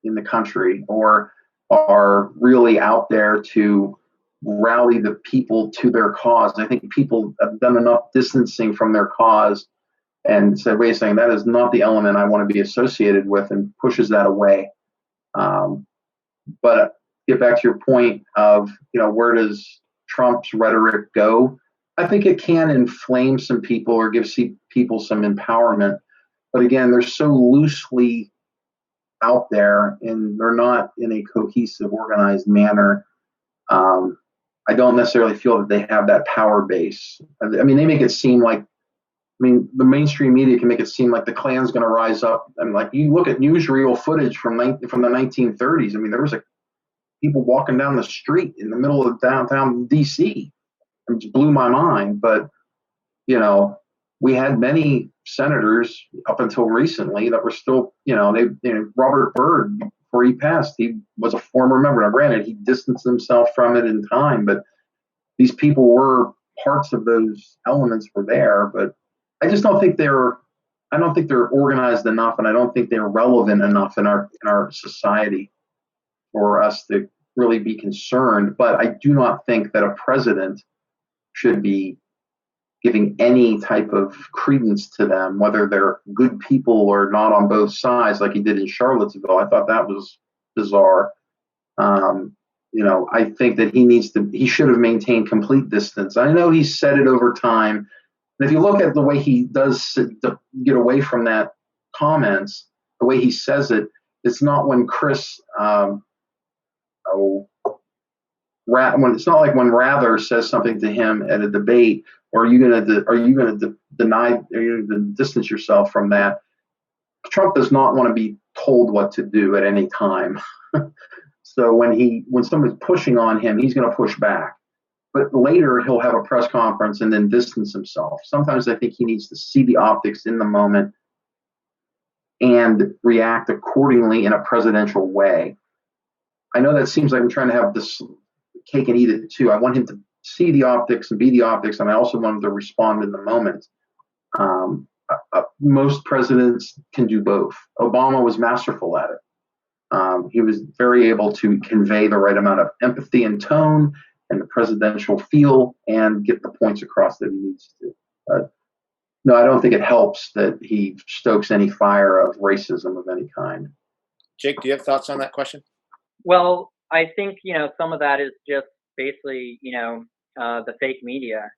in the country or are really out there to rally the people to their cause. I think people have done enough distancing from their cause and said, wait a second, that is not the element I want to be associated with, and pushes that away. But get back to your point of, where does Trump's rhetoric go? I think it can inflame some people or give people some empowerment. But again, they're so loosely out there and they're not in a cohesive, organized manner. I don't necessarily feel that they have that power base. I mean, they make it seem like, the mainstream media can make it seem like the Klan's going to rise up. And like, you look at newsreel footage from the 1930s. I mean, there was people walking down the street in the middle of downtown DC. It just blew my mind. But, we had many senators up until recently that were still, Robert Byrd, before he passed, he was a former member. Now, granted, he distanced himself from it in time, but these people were parts of those elements were there. But I just don't think they're organized enough, and I don't think they're relevant enough in our society for us to really be concerned. But I do not think that a president should be giving any type of credence to them, whether they're good people or not on both sides, like he did in Charlottesville. I thought that was bizarre. I think that he should have maintained complete distance. I know he said it over time. And if you look at the way he does get away from that comments, the way he says it, it's not when Chris, it's not like when Rather says something to him at a debate, or are you going to deny, are you going to distance yourself from that? Trump does not want to be told what to do at any time. So when someone's pushing on him, he's going to push back. But later he'll have a press conference and then distance himself. Sometimes I think he needs to see the optics in the moment and react accordingly in a presidential way. I know that seems like I'm trying to have this cake and eat it too. I want him to see the optics and be the optics, and I also want him to respond in the moment. Most presidents can do both. Obama was masterful at it. He was very able to convey the right amount of empathy and tone and the presidential feel and get the points across that he needs to. No, I don't think it helps that he stokes any fire of racism of any kind. Jake, do you have thoughts on that question? Well, I think, some of that is just basically, the fake media.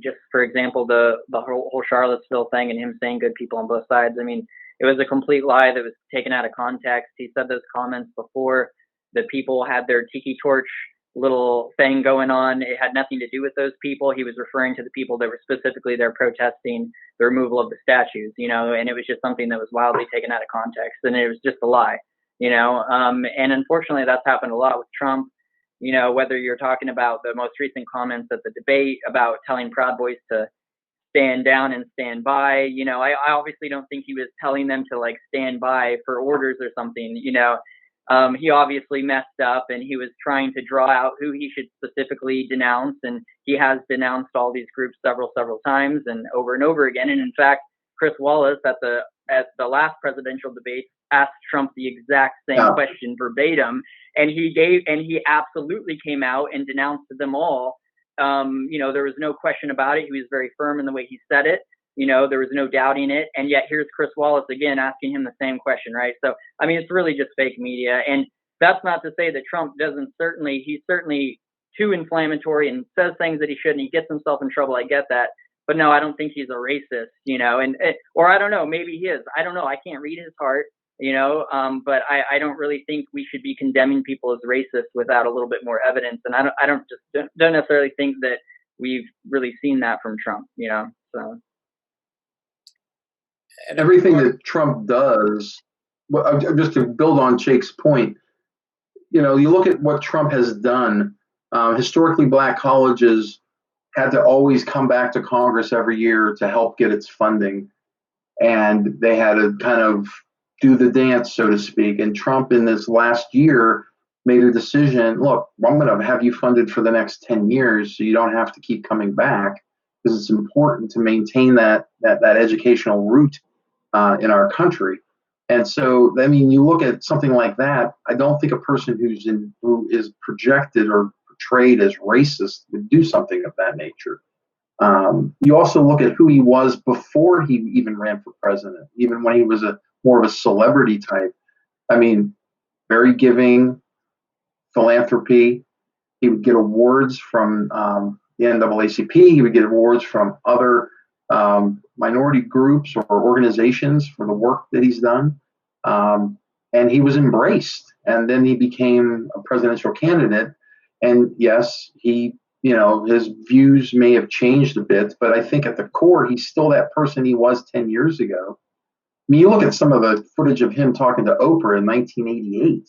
Just for example, the whole Charlottesville thing and him saying good people on both sides. I mean, it was a complete lie that was taken out of context. He said those comments before the people had their tiki torch little thing going on. It had nothing to do with those people. He was referring to the people that were specifically there protesting the removal of the statues, and it was just something that was wildly taken out of context, and it was just a lie, and unfortunately that's happened a lot with Trump. Whether you're talking about the most recent comments at the debate about telling Proud Boys to stand down and stand by, I obviously don't think he was telling them to stand by for orders or something. He obviously messed up and he was trying to draw out who he should specifically denounce, and he has denounced all these groups several times and over again. And in fact, Chris Wallace at the last presidential debate asked Trump the exact same question verbatim, and he absolutely came out and denounced them all. There was no question about it. He was very firm in the way he said it. There was no doubting it. And yet here's Chris Wallace again asking him the same question, right? So, I mean, it's really just fake media. And that's not to say that Trump he's certainly too inflammatory and says things that he shouldn't. He gets himself in trouble. I get that. But no, I don't think he's a racist, or I don't know, maybe he is. I don't know. I can't read his heart, but I don't really think we should be condemning people as racist without a little bit more evidence. And I don't necessarily think that we've really seen that from Trump, so. And everything that Trump does, just to build on Jake's point, you look at what Trump has done. Historically, black colleges had to always come back to Congress every year to help get its funding. And they had to kind of do the dance, so to speak. And Trump in this last year made a decision, look, I'm going to have you funded for the next 10 years so you don't have to keep coming back, because it's important to maintain that educational route in our country. And so, I mean, you look at something like that, I don't think a person who is projected or portrayed as racist would do something of that nature. You also look at who he was before he even ran for president, even when he was more of a celebrity type. I mean, very giving, philanthropy. He would get awards from the NAACP. He would get awards from other minority groups or organizations for the work that he's done. And he was embraced. And then he became a presidential candidate. And yes, his views may have changed a bit, but I think at the core, he's still that person he was 10 years ago. I mean, you look at some of the footage of him talking to Oprah in 1988.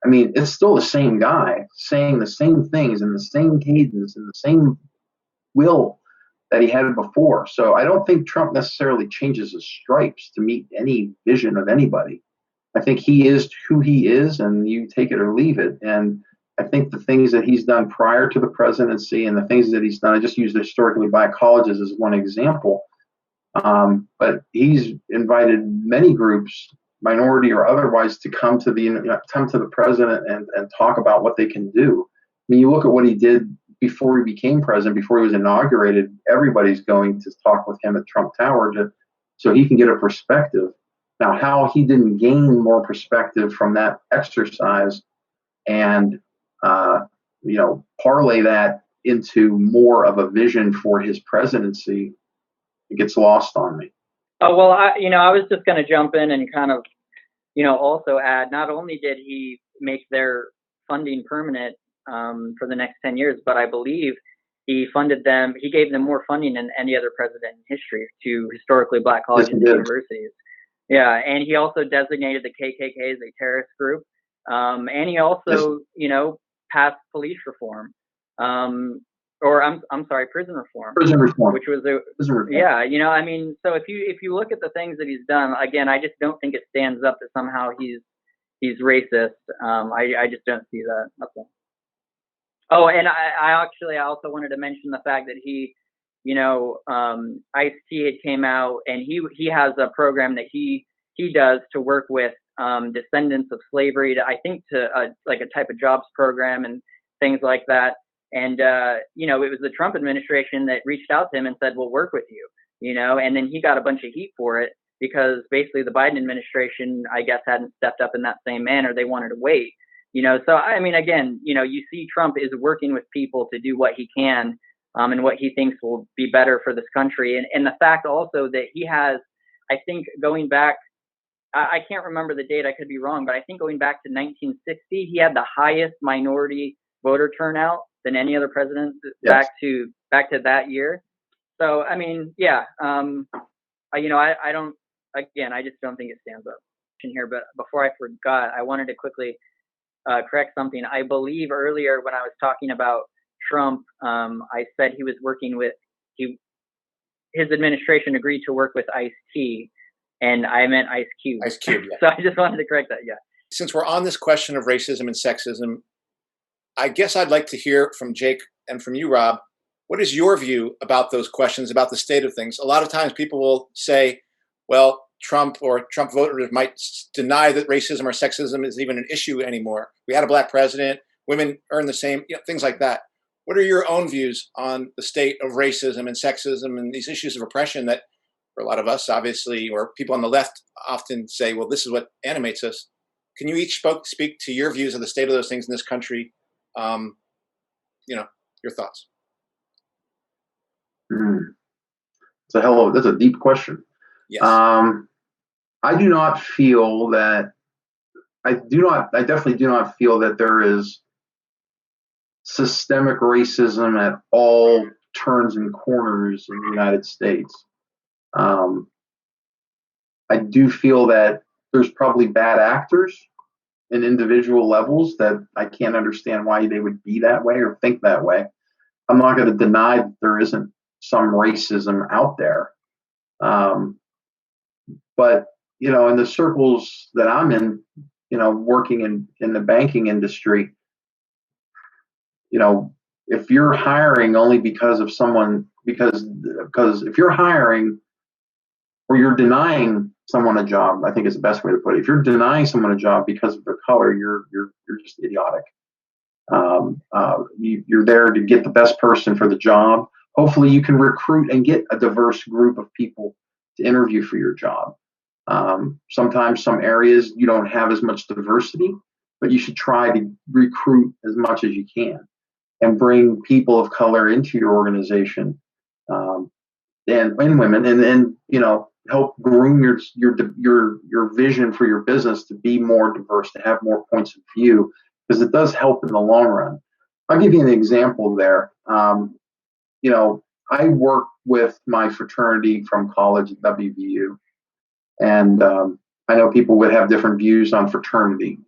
I mean, it's still the same guy saying the same things in the same cadence and the same will that he had before. So I don't think Trump necessarily changes his stripes to meet any vision of anybody. I think he is who he is, and you take it or leave it. And I think the things that he's done prior to the presidency and the things that he's done, I just used historically black colleges as one example. But he's invited many groups, minority or otherwise, to come to the president and talk about what they can do. I mean, you look at what he did before he became president, before he was inaugurated. Everybody's going to talk with him at Trump Tower so he can get a perspective. Now, how he didn't gain more perspective from that exercise and parlay that into more of a vision for his presidency, it gets lost on me. Oh, well, I was just going to jump in and kind of, also add, not only did he make their funding permanent for the next 10 years, but I believe he gave them more funding than any other president in history to historically black colleges and universities. Yeah, and he also designated the KKK as a terrorist group, and he also, passed police reform, or I'm sorry, prison reform. Prison reform. Which was a yeah, I mean, so if you look at the things that he's done, again, I just don't think it stands up that somehow he's racist. I just don't see that. That's all. Oh, and I also wanted to mention the fact that he, Ice-T had came out, and he has a program that he does to work with descendants of slavery, I think to like a type of jobs program and things like that. And it was the Trump administration that reached out to him and said, "We'll work with you," and then he got a bunch of heat for it because basically the Biden administration, I guess, hadn't stepped up in that same manner. They wanted to wait. So I mean, again, you see Trump is working with people to do what he can and what he thinks will be better for this country. And the fact also that he has, I think going back, I can't remember the date, I could be wrong, but I think going back to 1960, he had the highest minority voter turnout than any other president back to that year. So, I mean, yeah, I don't, again, I just don't think it stands up here. But before I forgot, I wanted to quickly correct something. I believe earlier when I was talking about Trump, I said he was working with, his administration agreed to work with Ice-T, and I meant Ice Cube. Ice Cube, yeah. So I just wanted to correct that, yeah. Since we're on this question of racism and sexism, I guess I'd like to hear from Jake and from you, Rob. What is your view about those questions, about the state of things? A lot of times people will say, well, Trump or Trump voters might deny that racism or sexism is even an issue anymore. We had a black president, women earn the same, things like that. What are your own views on the state of racism and sexism and these issues of oppression that for a lot of us, obviously, or people on the left often say, well, this is what animates us. Can you each speak to your views of the state of those things in this country? Your thoughts. That's a deep question. Yes. I do not feel that, I definitely do not feel that there is systemic racism at all turns and corners in the United States. I do feel that there's probably bad actors in individual levels that I can't understand why they would be that way or think that way. I'm not going to deny that there isn't some racism out there. But, in the circles that I'm in, working in the banking industry, if you're hiring only because of someone, because if you're hiring or you're denying someone a job, I think is the best way to put it. If you're denying someone a job because of their color, you're just idiotic. You're there to get the best person for the job. Hopefully you can recruit and get a diverse group of people to interview for your job. Sometimes some areas you don't have as much diversity, but you should try to recruit as much as you can and bring people of color into your organization, and women, and help groom your vision for your business to be more diverse, to have more points of view, because it does help in the long run. I'll give you an example there. I work with my fraternity from college at WVU, and I know people would have different views on fraternity,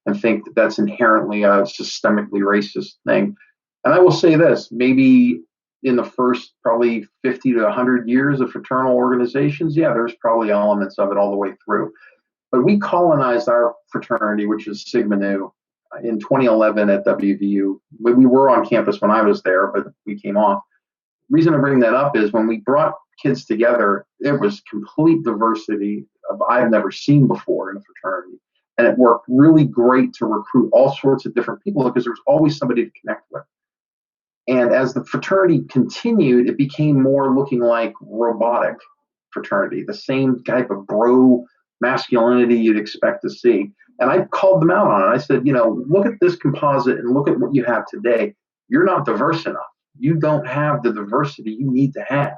and think that that's inherently a systemically racist thing. And I will say this, maybe in the first probably 50 to 100 years of fraternal organizations, yeah, there's probably elements of it all the way through. But we colonized our fraternity, which is Sigma Nu, in 2011 at WVU. We were on campus when I was there, but we came off. The reason I bring that up is when we brought kids together, there was complete diversity I've never seen before in a fraternity. And it worked really great to recruit all sorts of different people because there was always somebody to connect with. And as the fraternity continued, it became more looking like robotic fraternity, the same type of bro masculinity you'd expect to see. And I called them out on it. I said, look at this composite and look at what you have today. You're not diverse enough. You don't have the diversity you need to have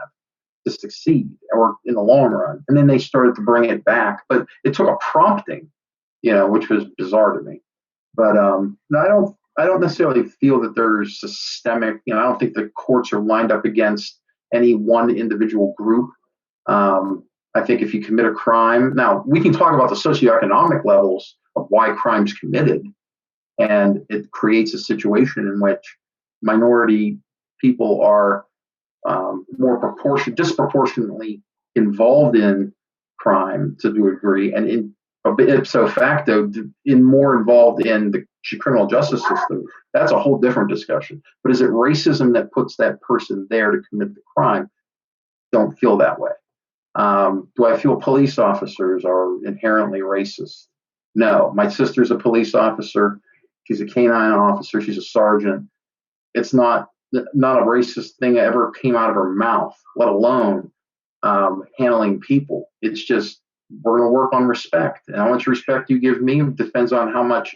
to succeed or in the long run. And then they started to bring it back, but it took a prompting, which was bizarre to me. But no, I don't necessarily feel that there's systemic, I don't think the courts are lined up against any one individual group. I think if you commit a crime, now we can talk about the socioeconomic levels of why crime's committed, and it creates a situation in which minority people are disproportionately involved in crime to a degree, and ipso facto, more involved in the criminal justice system. That's a whole different discussion. But is it racism that puts that person there to commit the crime? Don't feel that way. Do I feel police officers are inherently racist? No. My sister's a police officer. She's a canine officer. She's a sergeant. It's not a racist thing that ever came out of her mouth, let alone handling people. It's just, we're going to work on respect. And how much respect you give me depends on how much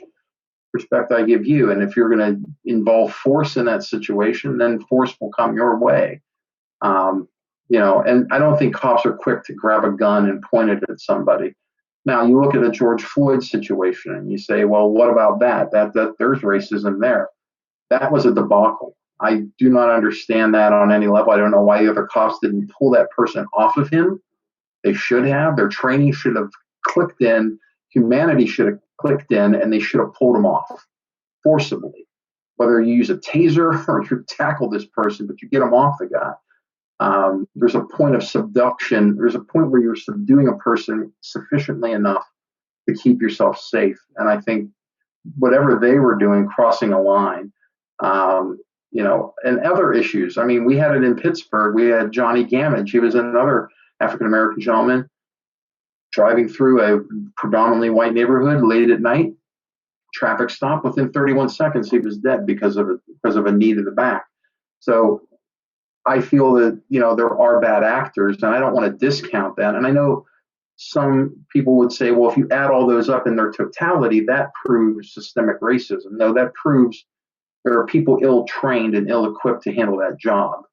respect I give you. And if you're going to involve force in that situation, then force will come your way. And I don't think cops are quick to grab a gun and point it at somebody. Now, you look at a George Floyd situation and you say, well, what about that? That there's racism there. That was a debacle. I do not understand that on any level. I don't know why the other cops didn't pull that person off of him. They should have. Their training should have clicked in. Humanity should have clicked in, and they should have pulled him off forcibly. Whether you use a taser or you tackle this person, but you get him off the guy. There's a point of subduction. There's a point where you're subduing a person sufficiently enough to keep yourself safe. And I think whatever they were doing, crossing a line, and other issues. I mean, we had it in Pittsburgh. We had Johnny Gamage. He was another African-American gentleman driving through a predominantly white neighborhood late at night. Traffic stop. Within 31 seconds, he was dead because of a knee to the back. So I feel that, there are bad actors, and I don't want to discount that. And I know some people would say, well, if you add all those up in their totality, that proves systemic racism. No, that proves there are people ill-trained and ill-equipped to handle that job.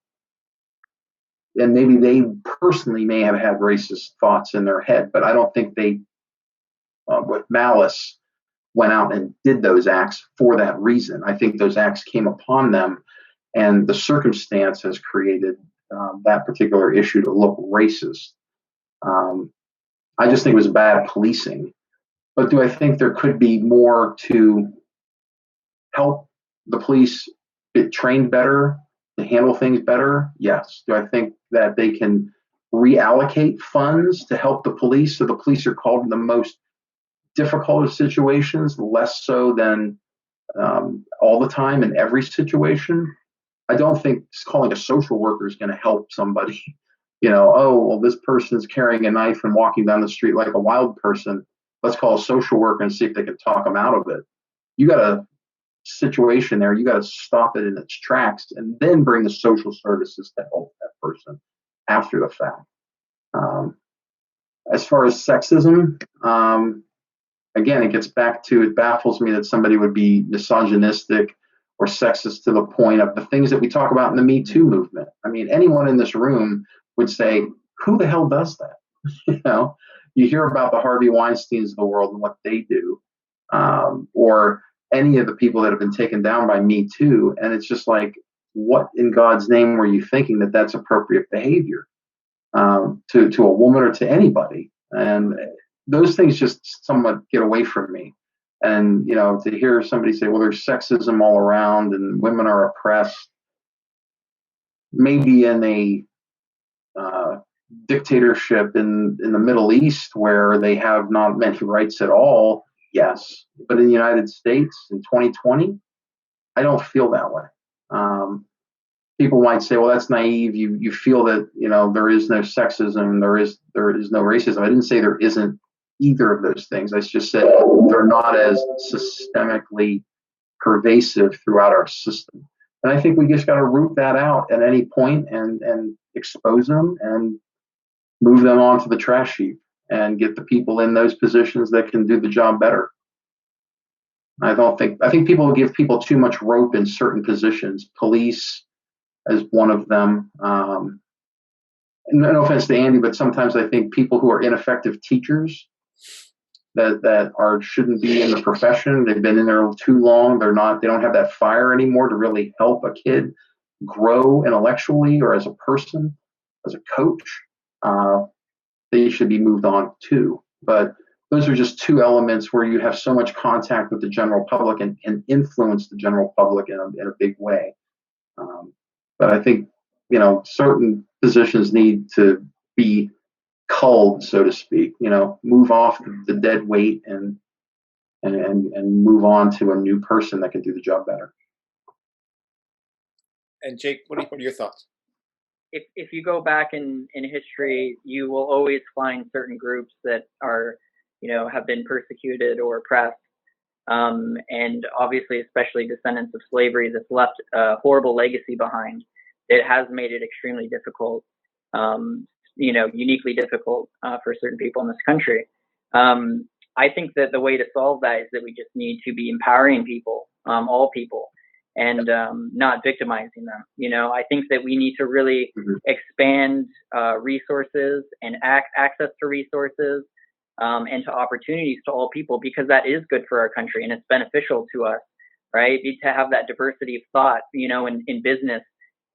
And maybe they personally may have had racist thoughts in their head, but I don't think they, with malice, went out and did those acts for that reason. I think those acts came upon them, and the circumstance has created that particular issue to look racist. I just think it was bad policing. But do I think there could be more to help the police get trained better, to handle things better? Yes. Do I think that they can reallocate funds to help the police so the police are called in the most difficult of situations, less so than all the time in every situation? I don't think calling a social worker is going to help somebody. This person's carrying a knife and walking down the street like a wild person. Let's call a social worker and see if they can talk them out of it. You got a situation there. You got to stop it in its tracks and then bring the social services to help that person after the fact. As far as sexism, again, it gets back to, it baffles me that somebody would be misogynistic or sexist to the point of the things that we talk about in the Me Too movement. I mean, anyone in this room would say, who the hell does that? You hear about the Harvey Weinsteins of the world and what they do, or any of the people that have been taken down by Me Too. And it's just like, what in God's name were you thinking that that's appropriate behavior to a woman or to anybody? And those things just somewhat get away from me. And, to hear somebody say, well, there's sexism all around and women are oppressed, maybe in a dictatorship in the Middle East where they have not many rights at all, yes. But in the United States in 2020, I don't feel that way. People might say, well, that's naive. You feel that, there is no sexism, there is no racism. I didn't say there isn't either of those things. I just said they're not as systemically pervasive throughout our system. And I think we just got to root that out at any point and expose them and move them onto the trash heap and get the people in those positions that can do the job better. I think people give people too much rope in certain positions. Police as one of them. No offense to Andy, but sometimes I think people who are ineffective teachers that shouldn't be in the profession. They've been in there too long. They don't have that fire anymore to really help a kid grow intellectually or as a person, as a coach. they should be moved on to. But those are just two elements where you have so much contact with the general public and influence the general public in a big way. But I think, certain positions need to be culled, so to speak, move off the dead weight and move on to a new person that can do the job better. And Jake, what are your thoughts? If you go back in history, you will always find certain groups that are, have been persecuted or oppressed. And obviously, especially descendants of slavery, that's left a horrible legacy behind. It has made it extremely difficult, uniquely difficult for certain people in this country. I think that the way to solve that is that we just need to be empowering people, all people, and not victimizing them. I think that we need to really expand resources and access to resources and to opportunities to all people, because that is good for our country and it's beneficial to us, right? To have that diversity of thought, in business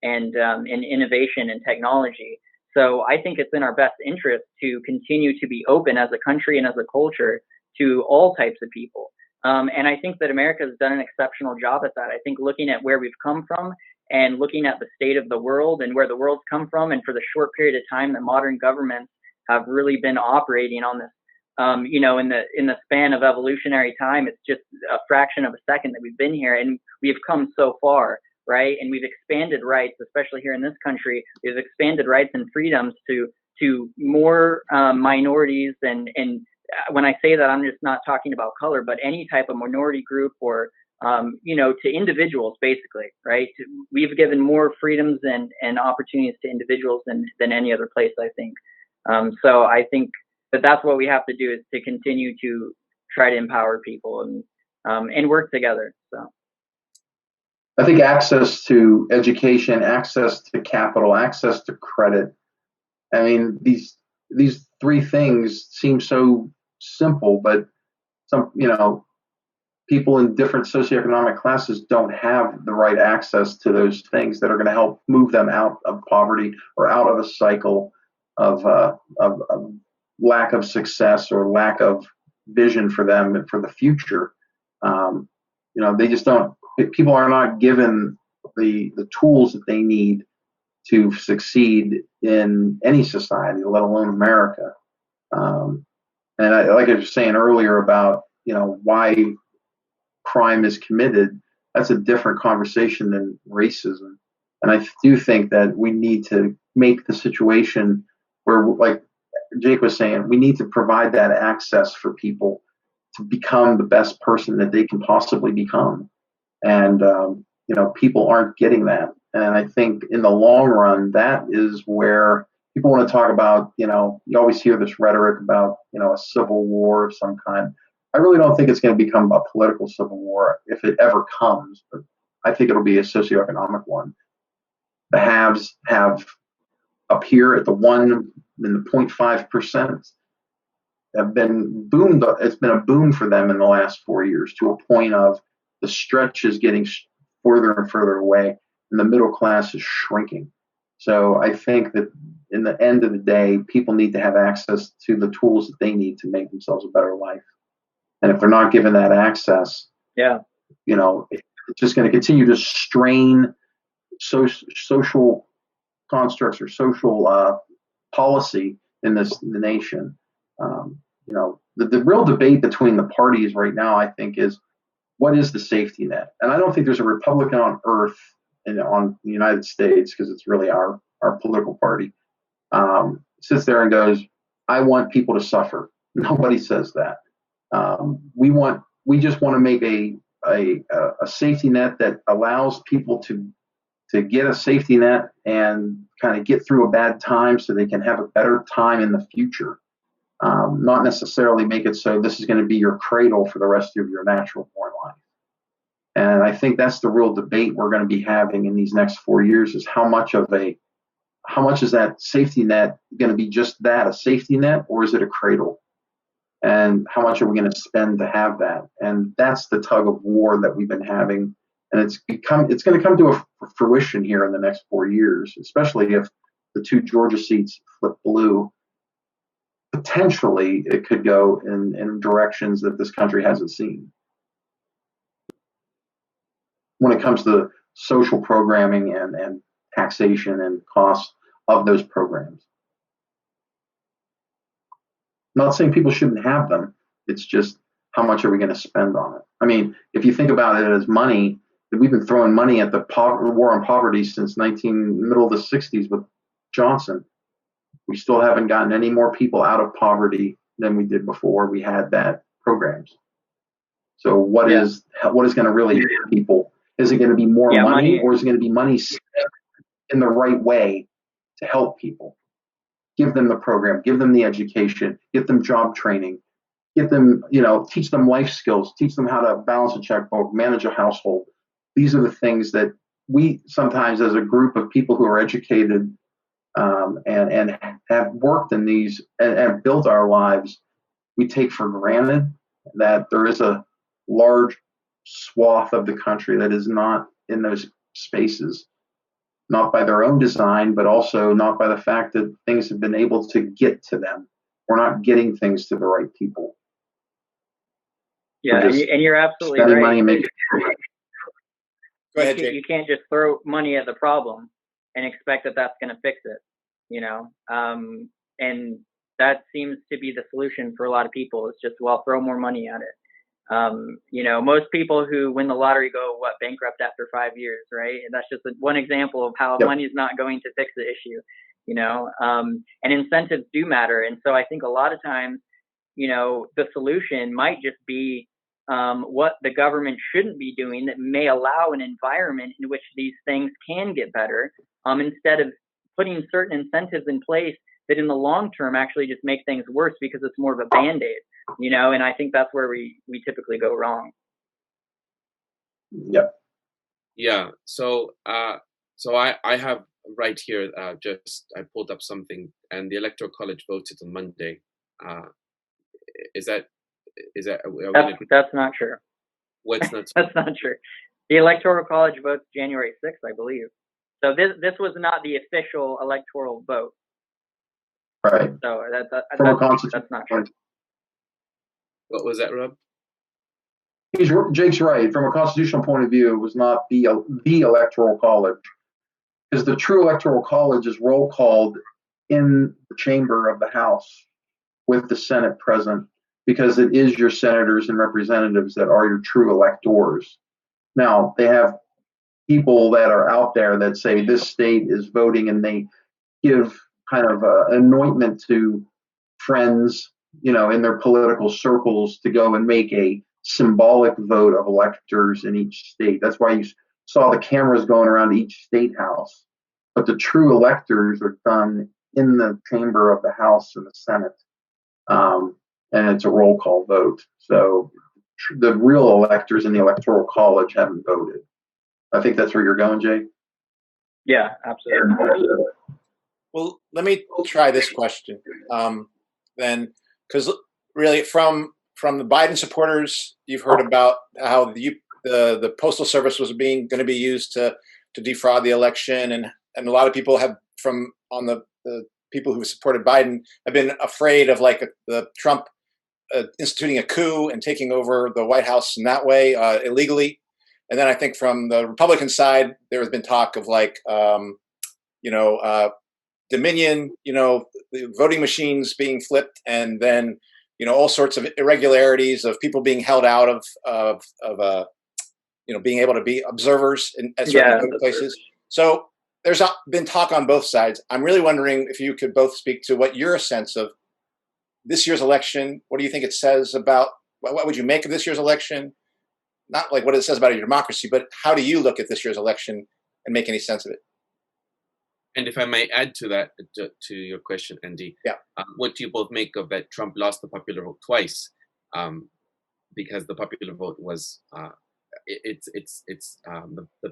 and in innovation and technology. So I think it's in our best interest to continue to be open as a country and as a culture to all types of people. And I think that America has done an exceptional job at that. I think looking at where we've come from and looking at the state of the world and where the world's come from, and for the short period of time that modern governments have really been operating on this, in the span of evolutionary time, it's just a fraction of a second that we've been here, and we've come so far, right? And we've expanded rights, especially here in this country. We've expanded rights and freedoms to more minorities, and when I say that, I'm just not talking about color, but any type of minority group or, to individuals, basically, right? We've given more freedoms and opportunities to individuals than any other place, I think. So I think that's what we have to do, is to continue to try to empower people and work together. So I think access to education, access to capital, access to credit. I mean, these three things seem so simple, but some, people in different socioeconomic classes don't have the right access to those things that are going to help move them out of poverty or out of a cycle of lack of success or lack of vision for them and for the future. They just don't. People are not given the tools that they need to succeed in any society, let alone America. And like I was saying earlier about, why crime is committed, that's a different conversation than racism. And I do think that we need to make the situation where, like Jake was saying, we need to provide that access for people to become the best person that they can possibly become. And, people aren't getting that. And I think in the long run, that is where people want to talk about, you always hear this rhetoric about, a civil war of some kind. I really don't think it's going to become a political civil war if it ever comes, but I think it'll be a socioeconomic one. The haves have up here at the 0.5% have been boomed. It's been a boom for them in the last 4 years, to a point of the stretch is getting further and further away, and the middle class is shrinking. So I think that in the end of the day, people need to have access to the tools that they need to make themselves a better life. And if they're not given that access, it's just going to continue to strain social constructs or social policy in the nation. The real debate between the parties right now, I think, is what is the safety net? And I don't think there's a Republican on earth on the United States, because it's really our political party, sits there and goes, I want people to suffer. Nobody says that. We just want to make a safety net that allows people to get a safety net and kind of get through a bad time so they can have a better time in the future. Not necessarily make it so this is going to be your cradle for the rest of your natural born life. And I think that's the real debate we're going to be having in these next 4 years, is how much is that safety net going to be just that, a safety net, or is it a cradle? And how much are we going to spend to have that? And that's the tug of war that we've been having. And it's going to come to a fruition here in the next 4 years, especially if the 2 Georgia seats flip blue. potentially it could go in directions that this country hasn't seen when it comes to social programming and taxation and costs of those programs. I'm not saying people shouldn't have them. It's just how much are we going to spend on it? I mean, if you think about it as money, we've been throwing money at the war on poverty since middle of the 60s with Johnson. We still haven't gotten any more people out of poverty than we did before we had that programs. So what is going to really help people? Is it going to be more money, or is it going to be money spent in the right way to help people? Give them the program, give them the education, get them job training, get them, teach them life skills, teach them how to balance a checkbook, manage a household. These are the things that we sometimes, as a group of people who are educated and have worked in these and built our lives, we take for granted that there is a large swath of the country that is not in those spaces, not by their own design, but also not by the fact that things have been able to get to them. We're not getting things to the right people. Yeah, and you're absolutely right. Money and Go ahead, Jake. You can't just throw money at the problem and expect that that's going to fix it, and that seems to be the solution for a lot of people. It's just, throw more money at it. Most people who win the lottery go bankrupt after 5 years, right? And that's just one example of how money is not going to fix the issue, and incentives do matter. And so I think a lot of times, the solution might just be what the government shouldn't be doing that may allow an environment in which these things can get better, instead of putting certain incentives in place that in the long term actually just make things worse because it's more of a Band-Aid, and I think that's where we typically go wrong. Yep. Yeah. So I have right here, I pulled up something, and the Electoral College voted on Monday. Is that that's not true. What's not? That's not true. The Electoral College votes January 6th, I believe. So this was not the official electoral vote. Right. So that's not true. What was that, Rob? Jake's right. From a constitutional point of view, it was not the Electoral College, because the true Electoral College is roll called in the chamber of the House with the Senate present, because it is your senators and representatives that are your true electors. Now, they have people that are out there that say this state is voting, and they give kind of anointment to friends, in their political circles to go and make a symbolic vote of electors in each state. That's why you saw the cameras going around each state house. But the true electors are done in the chamber of the House and the Senate. And it's a roll call vote. So the real electors in the Electoral College haven't voted. I think that's where you're going, Jay. Yeah, absolutely. Well, let me try this question then, because really from the Biden supporters, you've heard about how the Postal Service was going to be used to defraud the election, and a lot of people have the people who supported Biden have been afraid of the Trump instituting a coup and taking over the White House in that way illegally. And then I think from the Republican side, there has been talk of Dominion, the voting machines being flipped, and then all sorts of irregularities of people being held out of being able to be observers at certain places. So there's been talk on both sides. I'm really wondering if you could both speak to what your sense of this year's election. What do you think it says about, what would you make of this year's election? Not like what it says about your democracy, but how do you look at this year's election and make any sense of it? And if I may add to that, to your question, Andy, what do you both make of that Trump lost the popular vote twice? Because the popular vote was the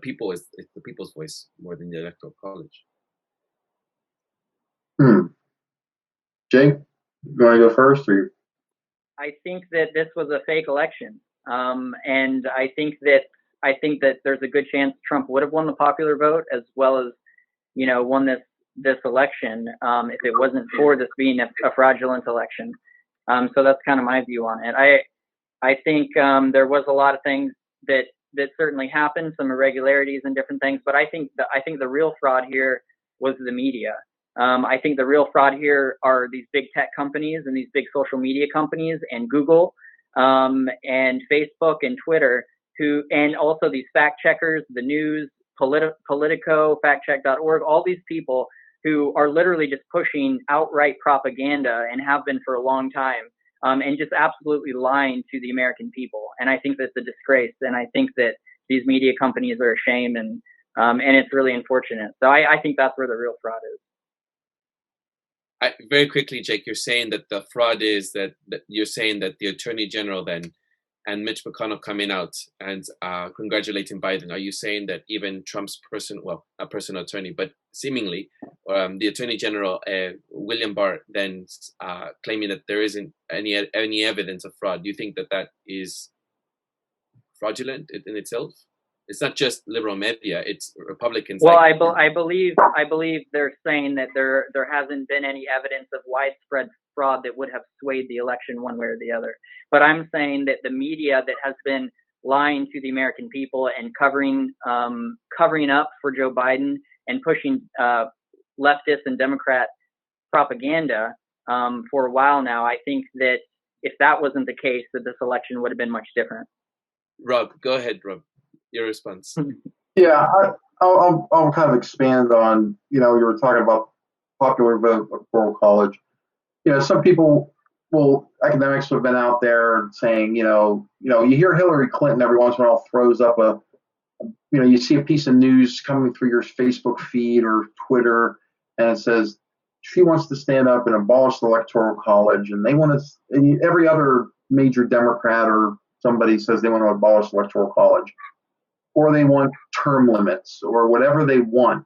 people it's the people's voice more than the Electoral College. Jay, you want to go first, or? I think that this was a fake election, and I think that there's a good chance Trump would have won the popular vote, as well as won this this election if it wasn't for this being a fraudulent election. So that's kind of my view on it. I think there was a lot of things that certainly happened, some irregularities and different things, but I think the real fraud here was the media. I think the real fraud here are these big tech companies and these big social media companies and Google and Facebook and Twitter, and also these fact checkers, the news, Politico, factcheck.org, all these people who are literally just pushing outright propaganda and have been for a long time, and just absolutely lying to the American people. And I think that's a disgrace. And I think that these media companies are a shame, and it's really unfortunate. So I think that's where the real fraud is. Very quickly, Jake, you're saying that the fraud is that you're saying that the Attorney General then and Mitch McConnell coming out and congratulating Biden. Are you saying that even Trump's not personal attorney, but seemingly the Attorney General, William Barr, then claiming that there isn't any evidence of fraud? Do you think that is fraudulent in itself? It's not just liberal media; it's Republicans. Well, I believe they're saying that there hasn't been any evidence of widespread fraud that would have swayed the election one way or the other. But I'm saying that the media that has been lying to the American people and covering up for Joe Biden and pushing leftist and Democrat propaganda for a while now, I think that if that wasn't the case, that this election would have been much different. Rob, go ahead, Rob. Your response. Yeah, I'll kind of expand on, you were talking about popular vote, electoral college. Some people, academics have been out there saying, you hear Hillary Clinton every once in a while throws up you see a piece of news coming through your Facebook feed or Twitter, and it says she wants to stand up and abolish the electoral college, and they want to, and every other major Democrat or somebody says they want to abolish the electoral college, or they want term limits, or whatever they want.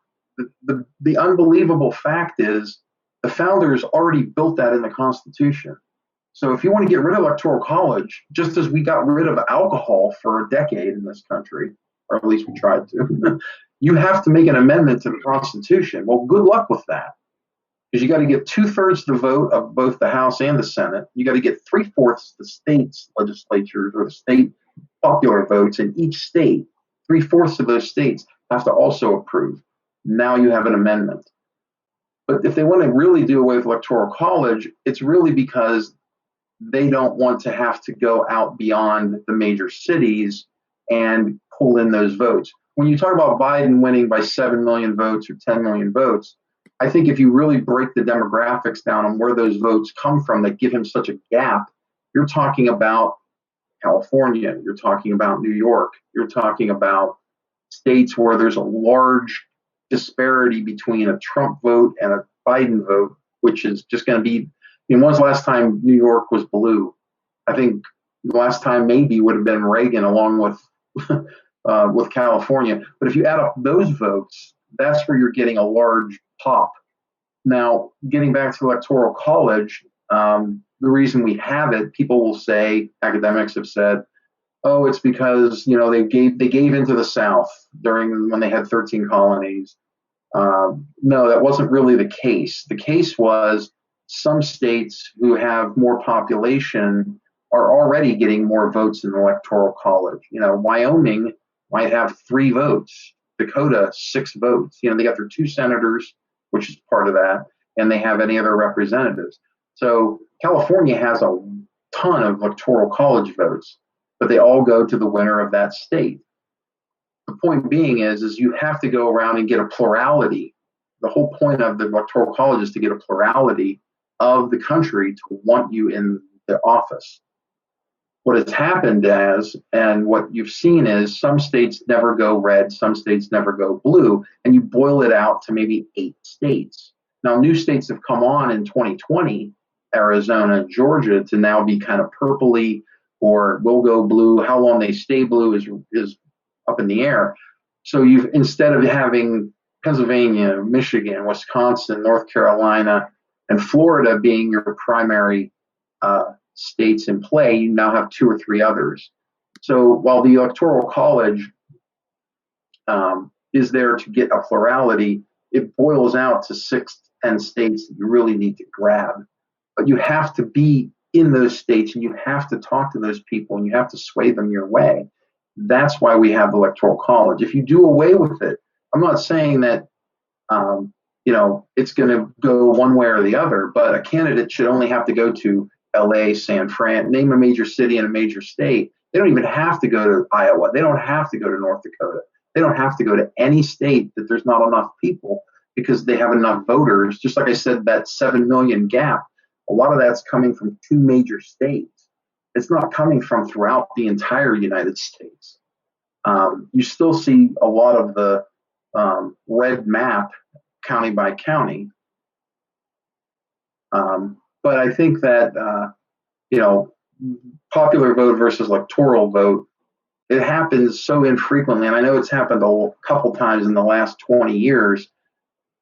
The unbelievable fact is the founders already built that in the Constitution. So if you want to get rid of electoral college, just as we got rid of alcohol for a decade in this country, or at least we tried to, you have to make an amendment to the Constitution. Well, good luck with that, because you got to get 2/3 the vote of both the House and the Senate. You got to get 3/4 the state's legislatures or the state popular votes in each state. 3/4 of those states have to also approve. Now you have an amendment. But if they want to really do away with electoral college, it's really because they don't want to have to go out beyond the major cities and pull in those votes. When you talk about Biden winning by 7 million votes or 10 million votes, I think if you really break the demographics down on where those votes come from that give him such a gap, you're talking about California, you're talking about New York, you're talking about states where there's a large disparity between a Trump vote and a Biden vote, which is just going to be, when's the last time New York was blue? I think the last time maybe would have been Reagan along with California. But if you add up those votes, that's where you're getting a large pop. Now, getting back to electoral college, the reason we have it, people will say, academics have said, oh, it's because they gave into the South when they had 13 colonies. No, that wasn't really the case. The case was some states who have more population are already getting more votes in the electoral college. Wyoming might have 3 votes, Dakota 6 votes. They got their 2 senators, which is part of that, and they have any other representatives. So California has a ton of electoral college votes, but they all go to the winner of that state. The point being is you have to go around and get a plurality. The whole point of the electoral college is to get a plurality of the country to want you in the office. What has happened and what you've seen is some states never go red, some states never go blue, and you boil it out to maybe 8 states. Now, new states have come on in 2020, Arizona and Georgia, to now be kind of purpley or will go blue. How long they stay blue is up in the air. So you've, instead of having Pennsylvania, Michigan, Wisconsin, North Carolina, and Florida being your primary states in play, you now have 2 or 3 others. So while the Electoral College is there to get a plurality, it boils out to 6 to 10 states that you really need to grab. But you have to be in those states, and you have to talk to those people, and you have to sway them your way. That's why we have the Electoral College. If you do away with it, I'm not saying that it's going to go one way or the other, but a candidate should only have to go to LA, San Fran, name a major city and a major state. They don't even have to go to Iowa. They don't have to go to North Dakota. They don't have to go to any state that there's not enough people, because they have enough voters. Just like I said, that 7 million gap, a lot of that's coming from 2 major states. It's not coming from throughout the entire United States. You still see a lot of the red map county by county. But I think that, popular vote versus electoral vote, it happens so infrequently. And I know it's happened a couple times in the last 20 years.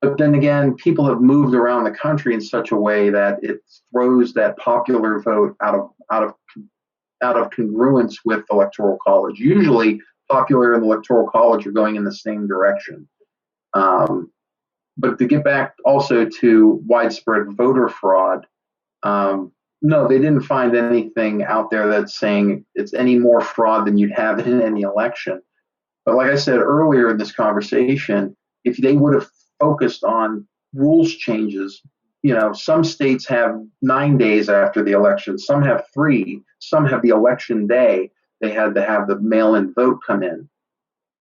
But then again, people have moved around the country in such a way that it throws that popular vote out of congruence with the Electoral College. Usually, popular and the Electoral College are going in the same direction. But to get back also to widespread voter fraud, no, they didn't find anything out there that's saying it's any more fraud than you'd have in any election. But like I said earlier in this conversation, if they would have focused on rules changes, some states have 9 days after the election, some have 3, some have the election day. They had to have the mail-in vote come in.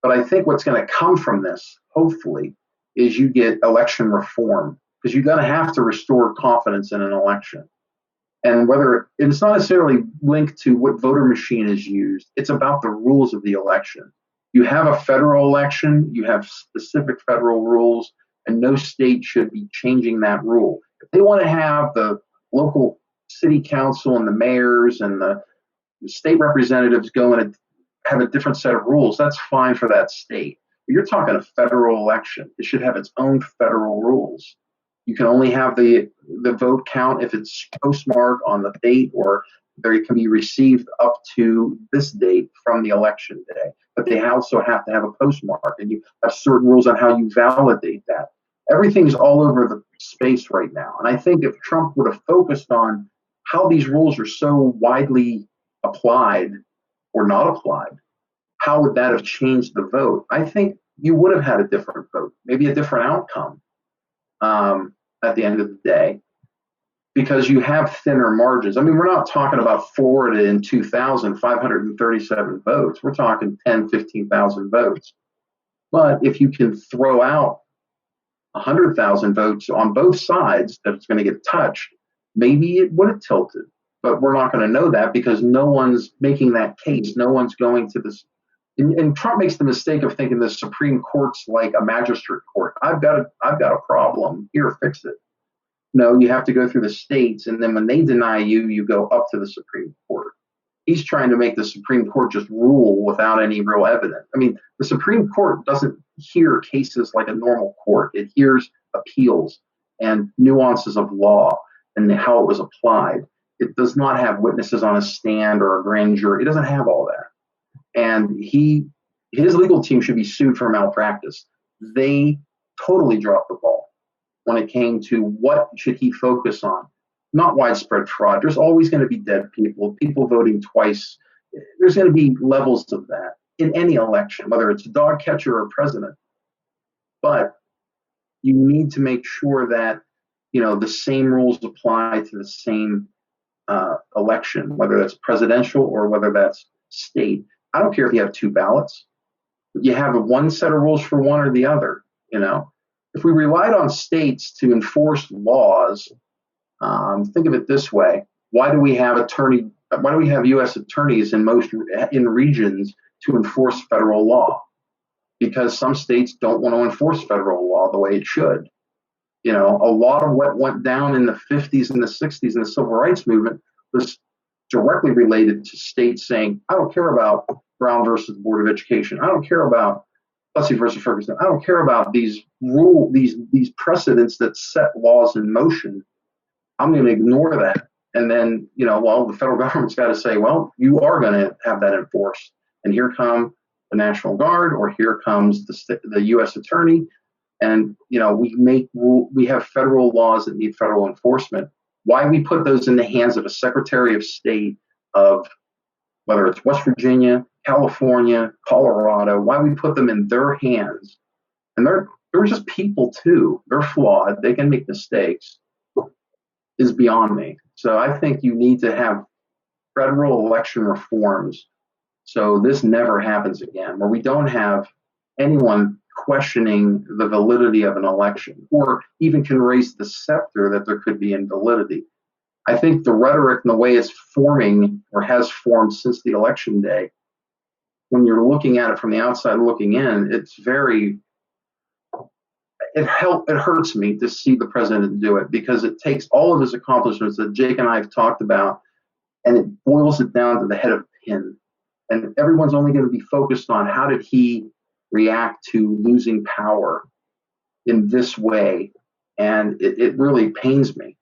But I think what's going to come from this, hopefully, is you get election reform, because you're going to have to restore confidence in an election. And it's not necessarily linked to what voter machine is used, it's about the rules of the election. You have a federal election, you have specific federal rules, and no state should be changing that rule. If they want to have the local city council and the mayors and the state representatives go and have a different set of rules, that's fine for that state. But you're talking a federal election. It should have its own federal rules. You can only have the vote count if it's postmarked on the date, or they can be received up to this date from the election day. But they also have to have a postmark, and you have certain rules on how you validate that. Everything's all over the space right now. And I think if Trump would have focused on how these rules are so widely applied or not applied, how would that have changed the vote? I think you would have had a different vote, maybe a different outcome at the end of the day, because you have thinner margins. I mean, we're not talking about Florida in 2,537 votes. We're talking 10, 15,000 votes. But if you can throw out 100,000 votes on both sides that's going to get touched, maybe it would have tilted. But we're not going to know that, because no one's making that case. No one's going to this. And Trump makes the mistake of thinking the Supreme Court's like a magistrate court. I've got a problem here, fix it. No, you have to go through the states, and then when they deny you, you go up to the Supreme Court. He's trying to make the Supreme Court just rule without any real evidence. I mean, the Supreme Court doesn't hear cases like a normal court. It hears appeals and nuances of law and how it was applied. It does not have witnesses on a stand or a grand jury. It doesn't have all that. And his legal team should be sued for malpractice. They totally dropped the ball when it came to what should he focus on. Not widespread fraud. There's always going to be dead people voting twice. There's going to be levels of that in any election, whether it's a dog catcher or president. But you need to make sure that the same rules apply to the same election, whether that's presidential or whether that's state. I don't care if you have 2 ballots. You have one set of rules for one or the other. If we relied on states to enforce laws, think of it this way: why do we have U.S. attorneys in regions to enforce federal law? Because some states don't want to enforce federal law the way it should. A lot of what went down in the 50s and the 60s in the civil rights movement was directly related to states saying, I don't care about Brown versus Board of Education. I don't care about Plessy versus Ferguson. I don't care about these precedents that set laws in motion. I'm going to ignore that. And then, the federal government's got to say, well, you are going to have that enforced. And here come the National Guard, or here comes the U.S. Attorney. And, we have federal laws that need federal enforcement. Why we put those in the hands of a Secretary of State of whether it's West Virginia, California, Colorado, why we put them in their hands. And they're just people too. They're flawed. They can make mistakes, is beyond me. So I think you need to have federal election reforms so this never happens again, where we don't have anyone questioning the validity of an election or even can raise the scepter that there could be invalidity. I think the rhetoric and the way it's forming or has formed since the election day, when you're looking at it from the outside looking in, it hurts me to see the president do it, because it takes all of his accomplishments that Jake and I have talked about and it boils it down to the head of a pin. And everyone's only going to be focused on how did he react to losing power in this way. And it really pains me,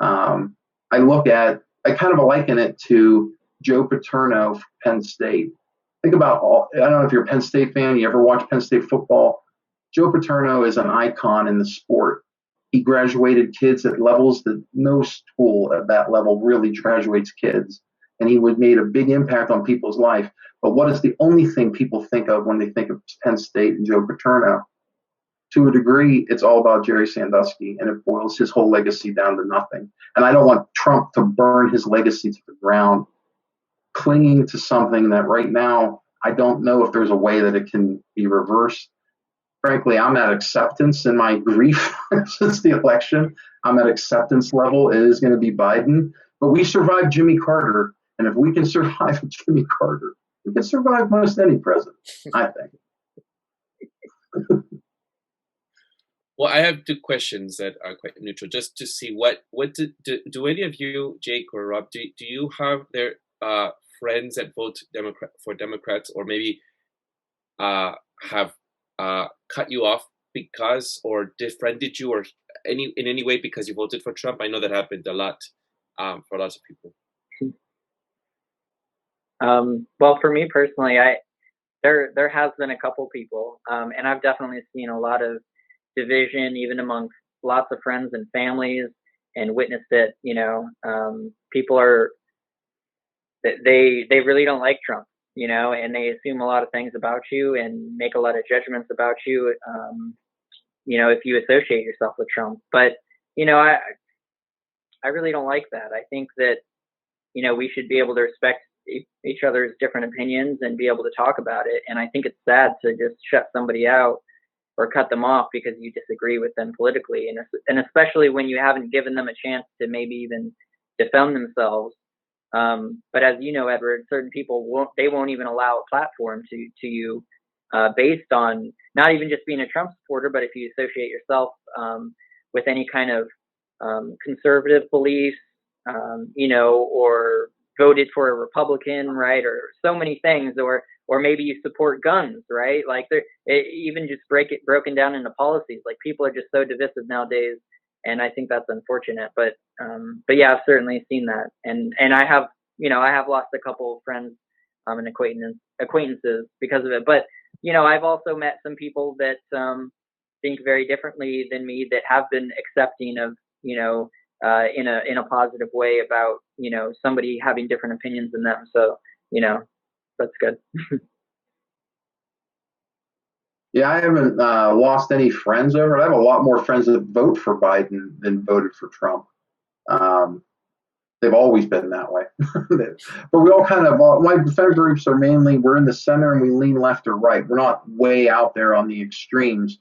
I kind of liken it to Joe Paterno from Penn State. Think about I don't know if you're a Penn State fan, you ever watch Penn State football? Joe Paterno is an icon in the sport. He graduated kids at levels that no school at that level really graduates kids. And he made a big impact on people's life. But what is the only thing people think of when they think of Penn State and Joe Paterno? To a degree, it's all about Jerry Sandusky, and it boils his whole legacy down to nothing. And I don't want Trump to burn his legacy to the ground, clinging to something that right now, I don't know if there's a way that it can be reversed. Frankly, I'm at acceptance in my grief since the election. I'm at acceptance level. It is going to be Biden. But we survived Jimmy Carter. And if we can survive Jimmy Carter, we can survive most any president, I think. Well, I have two questions that are quite neutral, just to see what do any of you, Jake or Rob, do you have their friends that vote for Democrats, or maybe have cut you off because, or defriended you, or in any way because you voted for Trump? I know that happened a lot for lots of people. Well, for me personally, there has been a couple people, and I've definitely seen a lot of division, even amongst lots of friends and families, and witnessed it. People they really don't like Trump, and they assume a lot of things about you and make a lot of judgments about you, if you associate yourself with Trump. But, I really don't like that. I think that, we should be able to respect each other's different opinions and be able to talk about it. And I think it's sad to just shut somebody out or cut them off because you disagree with them politically. And especially when you haven't given them a chance to maybe even defend themselves. But as you know, Edward, certain people won't even allow a platform to you based on not even just being a Trump supporter, but if you associate yourself with any kind of conservative beliefs, or voted for a Republican, right, or so many things, or maybe you support guns, right? Like even just broken down into policies. Like people are just so divisive nowadays, and I think that's unfortunate. But yeah, I've certainly seen that, and I have lost a couple of friends and acquaintances because of it. But I've also met some people that think very differently than me, that have been accepting of in a positive way about somebody having different opinions than them. So that's good. Yeah, I haven't lost any friends over it. I have a lot more friends that vote for Biden than voted for Trump. They've always been that way. But we all kind of, my friend groups are mainly, we're in the center and we lean left or right. We're not way out there on the extremes.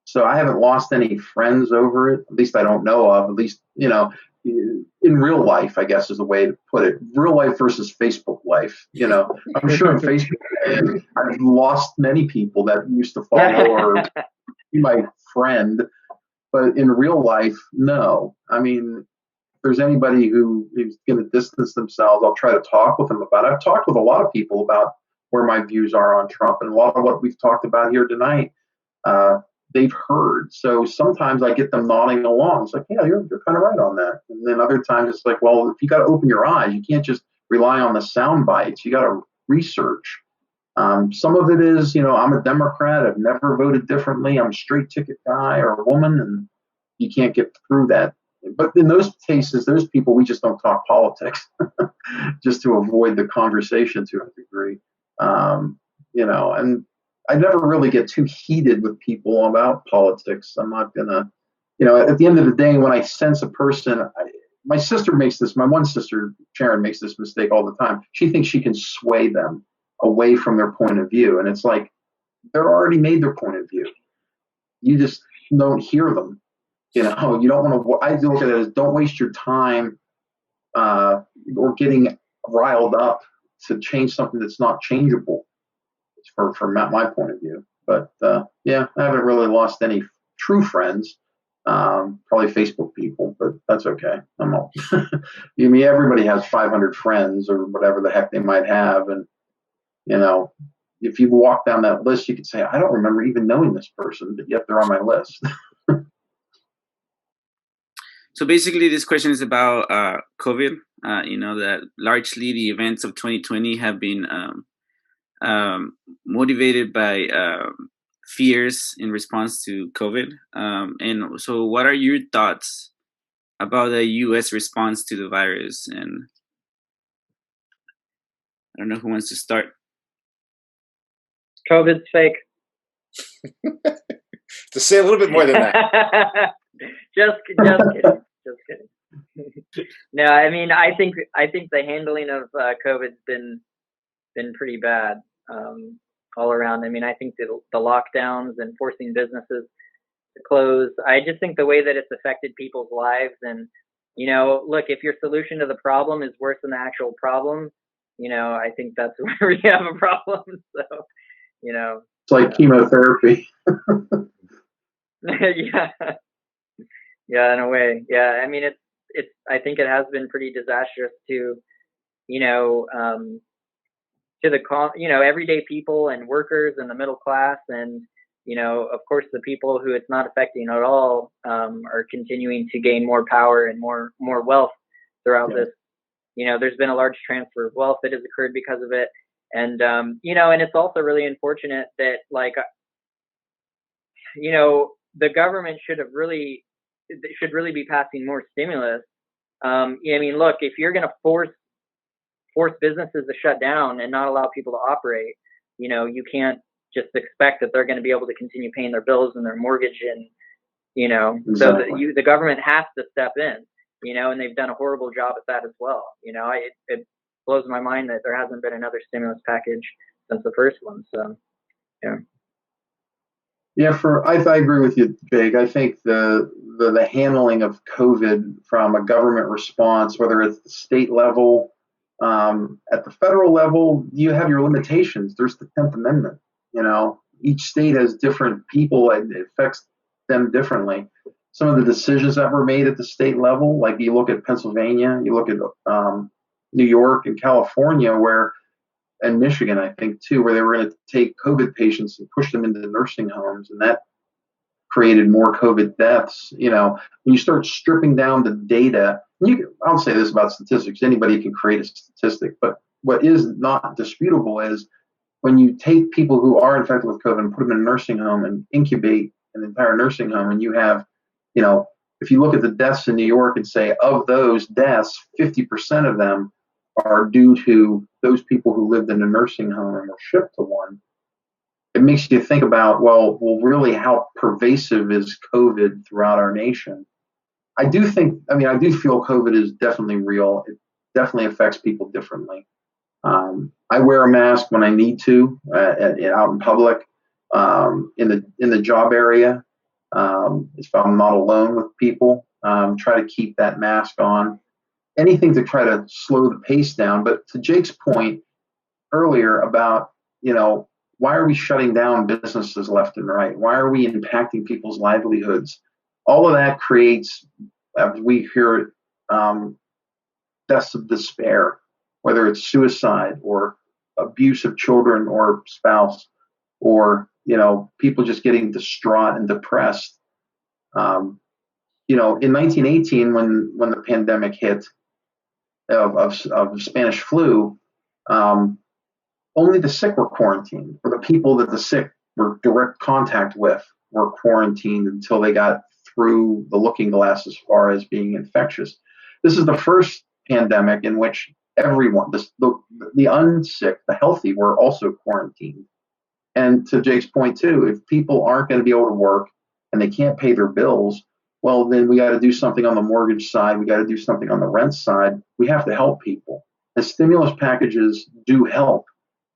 So I haven't lost any friends over it. At least I don't know of. At least, in real life, I guess is the way to put it. Real life versus Facebook life. I'm sure in Facebook, I've lost many people that used to follow or be my friend. But in real life, no. I mean, if there's anybody who is going to distance themselves, I'll try to talk with them about it. I've talked with a lot of people about where my views are on Trump, and a lot of what we've talked about here tonight. They've heard. So sometimes I get them nodding along. It's like, yeah, you're kind of right on that. And then other times it's like, well, if you got to open your eyes, you can't just rely on the sound bites. You got to research. Some of it is, I'm a Democrat. I've never voted differently. I'm a straight ticket guy or a woman, and you can't get through that. But in those cases, those people, we just don't talk politics just to avoid the conversation to a degree. And I never really get too heated with people about politics. I'm not going to, at the end of the day, when I sense a person, my one sister, Sharon, makes this mistake all the time. She thinks she can sway them away from their point of view. And it's like, they're already made their point of view. You just don't hear them. You don't want to, I look at it as don't waste your time or getting riled up to change something that's not changeable from my point of view. But yeah, I haven't really lost any true friends. Probably Facebook people, but that's okay. I'm all, everybody has 500 friends or whatever the heck they might have. And, if you walk down that list, you could say, I don't remember even knowing this person, but yet they're on my list. So basically, this question is about COVID. That largely the events of 2020 have been motivated by fears in response to COVID. And so what are your thoughts about the U.S. response to the virus? And I don't know who wants to start. COVID's fake. To say a little bit more than that. Just kidding. No, I mean, I think the handling of COVID's been pretty bad all around. I mean, I think the lockdowns and forcing businesses to close, I just think the way that it's affected people's lives. And, look, if your solution to the problem is worse than the actual problem, I think that's where we have a problem. So, it's like chemotherapy. Yeah, in a way. Yeah, I mean, it's. I think it has been pretty disastrous to, to the everyday people and workers and the middle class, and of course the people who it's not affecting at all are continuing to gain more power and more wealth throughout this. There's been a large transfer of wealth that has occurred because of it, and and it's also really unfortunate that the government should really be passing more stimulus. I mean, look, if you're going to force businesses to shut down and not allow people to operate, you can't just expect that they're going to be able to continue paying their bills and their mortgage, and Exactly. so the government has to step in, and they've done a horrible job at that as well. It blows my mind that there hasn't been another stimulus package since the first one. So, yeah. Yeah, I agree with you, Jake. I think the handling of COVID from a government response, whether it's the state level, at the federal level, you have your limitations. There's the 10th Amendment. Each state has different people. It affects them differently. Some of the decisions that were made at the state level, like you look at Pennsylvania, you look at New York and California, and Michigan, I think, too, where they were going to take COVID patients and push them into the nursing homes, and that created more COVID deaths. When you start stripping down the data, I'll say this about statistics, anybody can create a statistic, but what is not disputable is when you take people who are infected with COVID and put them in a nursing home and incubate an entire nursing home, and you have, if you look at the deaths in New York and say, of those deaths, 50% of them are due to those people who lived in a nursing home and were shipped to one. It makes you think about, well, really how pervasive is COVID throughout our nation? I do feel COVID is definitely real. It definitely affects people differently. I wear a mask when I need to, out in public, in the job area. If I'm not alone with people, try to keep that mask on. Anything to try to slow the pace down. But to Jake's point earlier about, why are we shutting down businesses left and right? Why are we impacting people's livelihoods? All of that creates, as we hear it, deaths of despair, whether it's suicide or abuse of children or spouse, or, people just getting distraught and depressed. In 1918, when the pandemic hit, of Spanish flu, only the sick were quarantined, or the people that the sick were direct contact with were quarantined until they got through the looking glass as far as being infectious. This is the first pandemic in which everyone, the unsick, the healthy, were also quarantined. And to Jake's point too, if people aren't going to be able to work and they can't pay their bills, well, then we got to do something on the mortgage side. We got to do something on the rent side. We have to help people. The stimulus packages do help.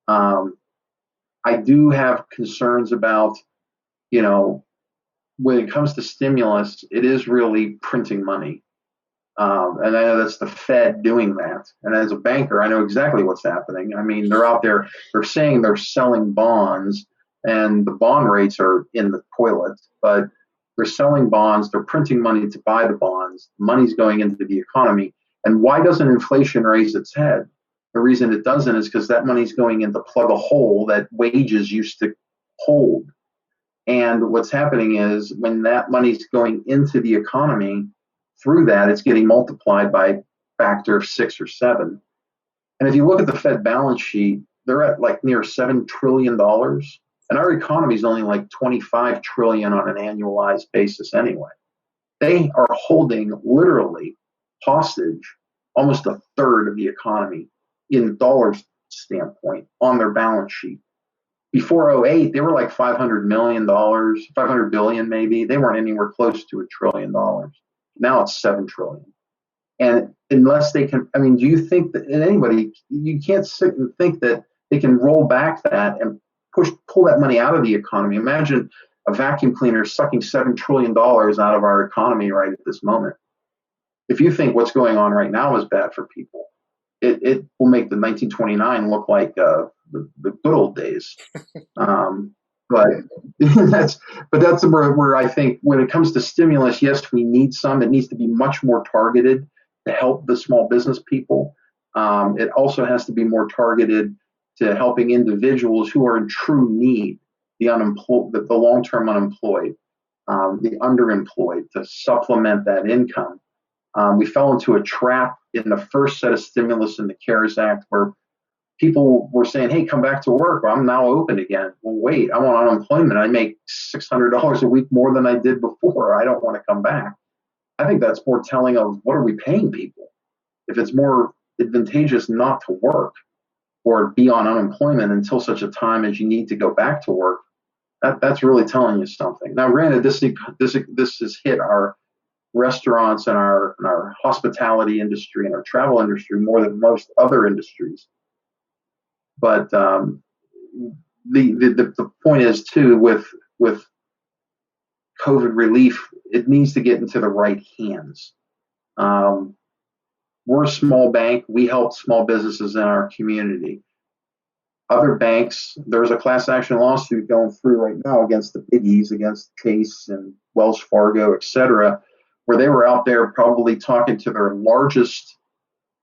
I do have concerns about, when it comes to stimulus, it is really printing money. And I know that's the Fed doing that. And as a banker, I know exactly what's happening. I mean, they're out there, they're saying they're selling bonds, and the bond rates are in the toilet, but they're selling bonds, they're printing money to buy the bonds, money's going into the economy. And why doesn't inflation raise its head? The reason it doesn't is because that money's going in to plug a hole that wages used to hold. And what's happening is when that money's going into the economy, through that, it's getting multiplied by factor 6 or 7. And if you look at the Fed balance sheet, they're at like near $7 trillion. And our economy is only like 25 trillion on an annualized basis anyway. They are holding literally hostage almost a third of the economy in dollars standpoint on their balance sheet. Before 08, they were like $500 million, 500 billion maybe. They weren't anywhere close to $1 trillion. Now it's 7 trillion. And unless they can, I mean, do you think that anybody, you can't sit and think that they can roll back that and pull that money out of the economy. Imagine a vacuum cleaner sucking $7 trillion out of our economy right at this moment. If you think what's going on right now is bad for people, it will make the 1929 look like the good old days. But that's where I think when it comes to stimulus, yes, we need some. It needs to be much more targeted to help the small business people. It also has to be more targeted to helping individuals who are in true need, the unemployed, the long-term unemployed, the underemployed, to supplement that income. We fell into a trap in the first set of stimulus in the CARES Act where people were saying, hey, come back to work. I'm now open again. Well, wait, I'm on unemployment. I make $600 a week more than I did before. I don't want to come back. I think that's more telling of what are we paying people? If it's more advantageous not to work or be on unemployment until such a time as you need to go back to work, that's really telling you something. Now, granted, this has hit our restaurants and our hospitality industry and our travel industry more than most other industries. But the point is too with COVID relief, it needs to get into the right hands. We're a small bank. We help small businesses in our community. Other banks, there's a class action lawsuit going through right now against the biggies, against Chase and Wells Fargo, et cetera, where they were out there probably talking to their largest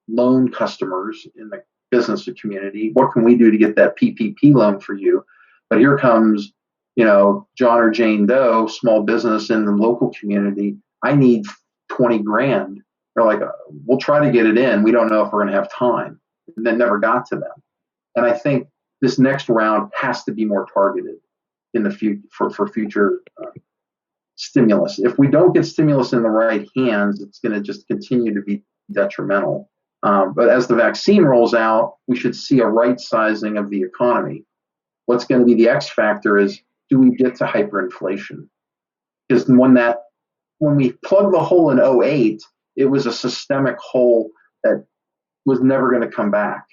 loan customers in the business community. What can we do to get that PPP loan for you? But here comes, John or Jane Doe, small business in the local community. I need 20 grand. They're like, we'll try to get it in. We don't know if we're going to have time. And that never got to them. And I think this next round has to be more targeted in the future for future stimulus. If we don't get stimulus in the right hands, it's going to just continue to be detrimental. But as the vaccine rolls out, we should see a right sizing of the economy. What's going to be the X factor is, do we get to hyperinflation? Because when we plugged the hole in 08, it was a systemic hole that was never going to come back.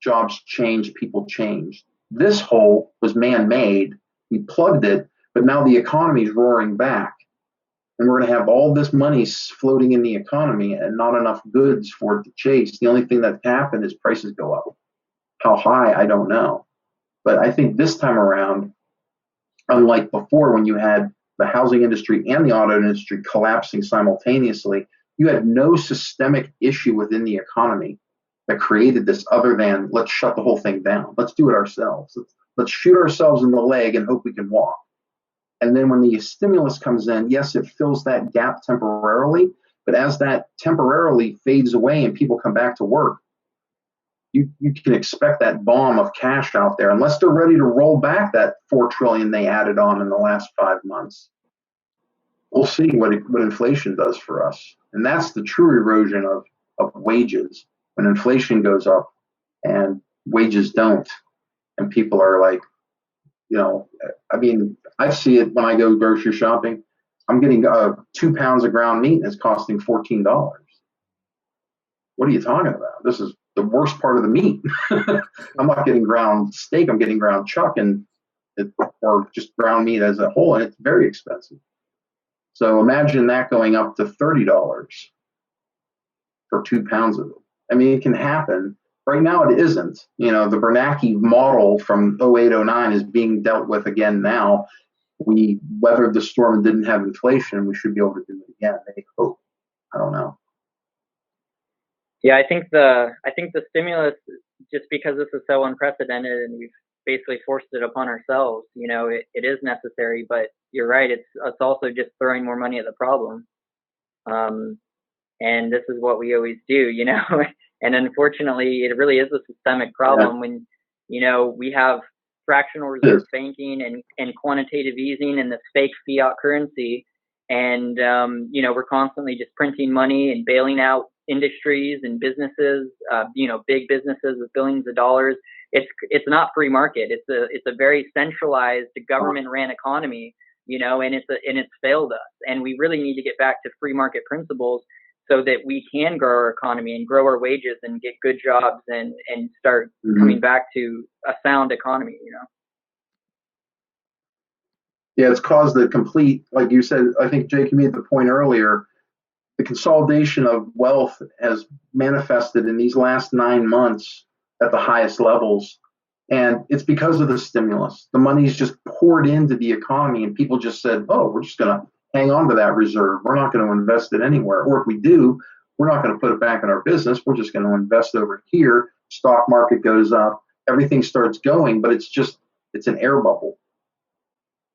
Jobs changed, people changed. This hole was man-made. We plugged it, but now the economy is roaring back. And we're going to have all this money floating in the economy and not enough goods for it to chase. The only thing that can happen is prices go up. How high, I don't know. But I think this time around, unlike before when you had the housing industry and the auto industry collapsing simultaneously, you had no systemic issue within the economy that created this other than let's shut the whole thing down. Let's do it ourselves. Let's shoot ourselves in the leg and hope we can walk. And then when the stimulus comes in, yes, it fills that gap temporarily. But as that temporarily fades away and people come back to work, you can expect that bomb of cash out there unless they're ready to roll back that $4 trillion they added on in the last 5 months. We'll see what inflation does for us. And that's the true erosion of wages, when inflation goes up and wages don't. And people are like, I mean, I see it when I go grocery shopping. I'm getting 2 pounds of ground meat and it's costing $14. What are you talking about? This is the worst part of the meat. I'm not getting ground steak. I'm getting ground chuck or just ground meat as a whole. And it's very expensive. So imagine that going up to $30 for 2 pounds of it. I mean, it can happen. Right now it isn't. The Bernanke model from 08, 09 is being dealt with again now. We weathered the storm and didn't have inflation. We should be able to do it again. They hope. I don't know. Yeah, I think the stimulus, just because this is so unprecedented and we've basically forced it upon ourselves, it is necessary. But you're right, it's also just throwing more money at the problem. And this is what we always do, And unfortunately, it really is a systemic problem when, we have fractional reserve banking and quantitative easing and this fake fiat currency. And, we're constantly just printing money and bailing out industries and businesses, big businesses with billions of dollars. It's not free market. It's a very centralized government ran economy, and it's failed us. And we really need to get back to free market principles so that we can grow our economy and grow our wages and get good jobs and start coming back to a sound economy, Yeah, it's caused the complete, like you said, I think Jake, you made the point earlier, the consolidation of wealth has manifested in these last 9 months at the highest levels. And it's because of the stimulus. The money's just poured into the economy and people just said, oh, we're just going to hang on to that reserve. We're not going to invest it anywhere. Or if we do, we're not going to put it back in our business. We're just going to invest over here. Stock market goes up. Everything starts going, but it's an air bubble.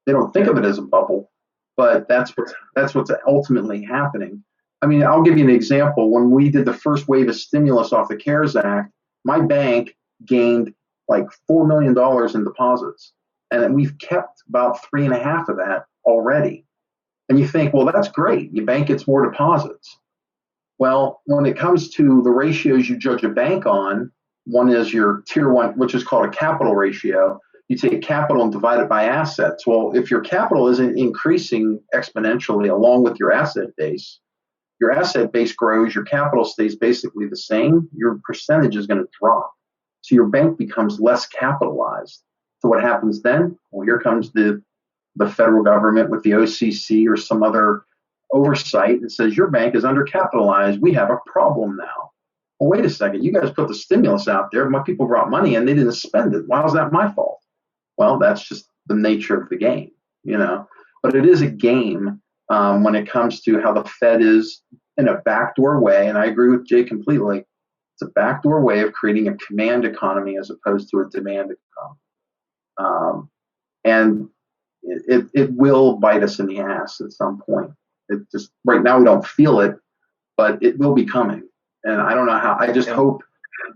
They don't think of it as a bubble, but that's what's ultimately happening. I mean, I'll give you an example. When we did the first wave of stimulus off the CARES Act, my bank gained like $4 million in deposits. And we've kept about 3.5 of that already. And you think, well, that's great. Your bank gets more deposits. Well, when it comes to the ratios you judge a bank on, one is your tier one, which is called a capital ratio. You take capital and divide it by assets. Well, if your capital isn't increasing exponentially along with your asset base grows, your capital stays basically the same, your percentage is going to drop. So your bank becomes less capitalized. So what happens then? Well, here comes the federal government with the OCC or some other oversight and says, your bank is undercapitalized. We have a problem now. Well, wait a second. You guys put the stimulus out there. My people brought money and they didn't spend it. Why was that my fault? Well, that's just the nature of the game, But it is a game when it comes to how the Fed is in a backdoor way. And I agree with Jay completely. It's a backdoor way of creating a command economy as opposed to a demand economy. And it will bite us in the ass at some point. It just right now we don't feel it, but it will be coming. And I don't know how. I just hope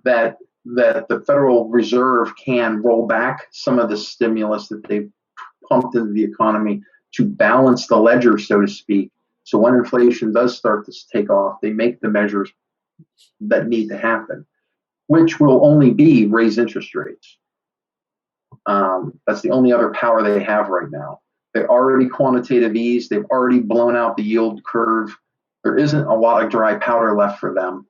that the Federal Reserve can roll back some of the stimulus that they've pumped into the economy to balance the ledger, so to speak. So when inflation does start to take off, they make the measures that need to happen, which will only be raise interest rates. That's the only other power they have right now. They already quantitative ease. They've already blown out the yield curve. There isn't a lot of dry powder left for them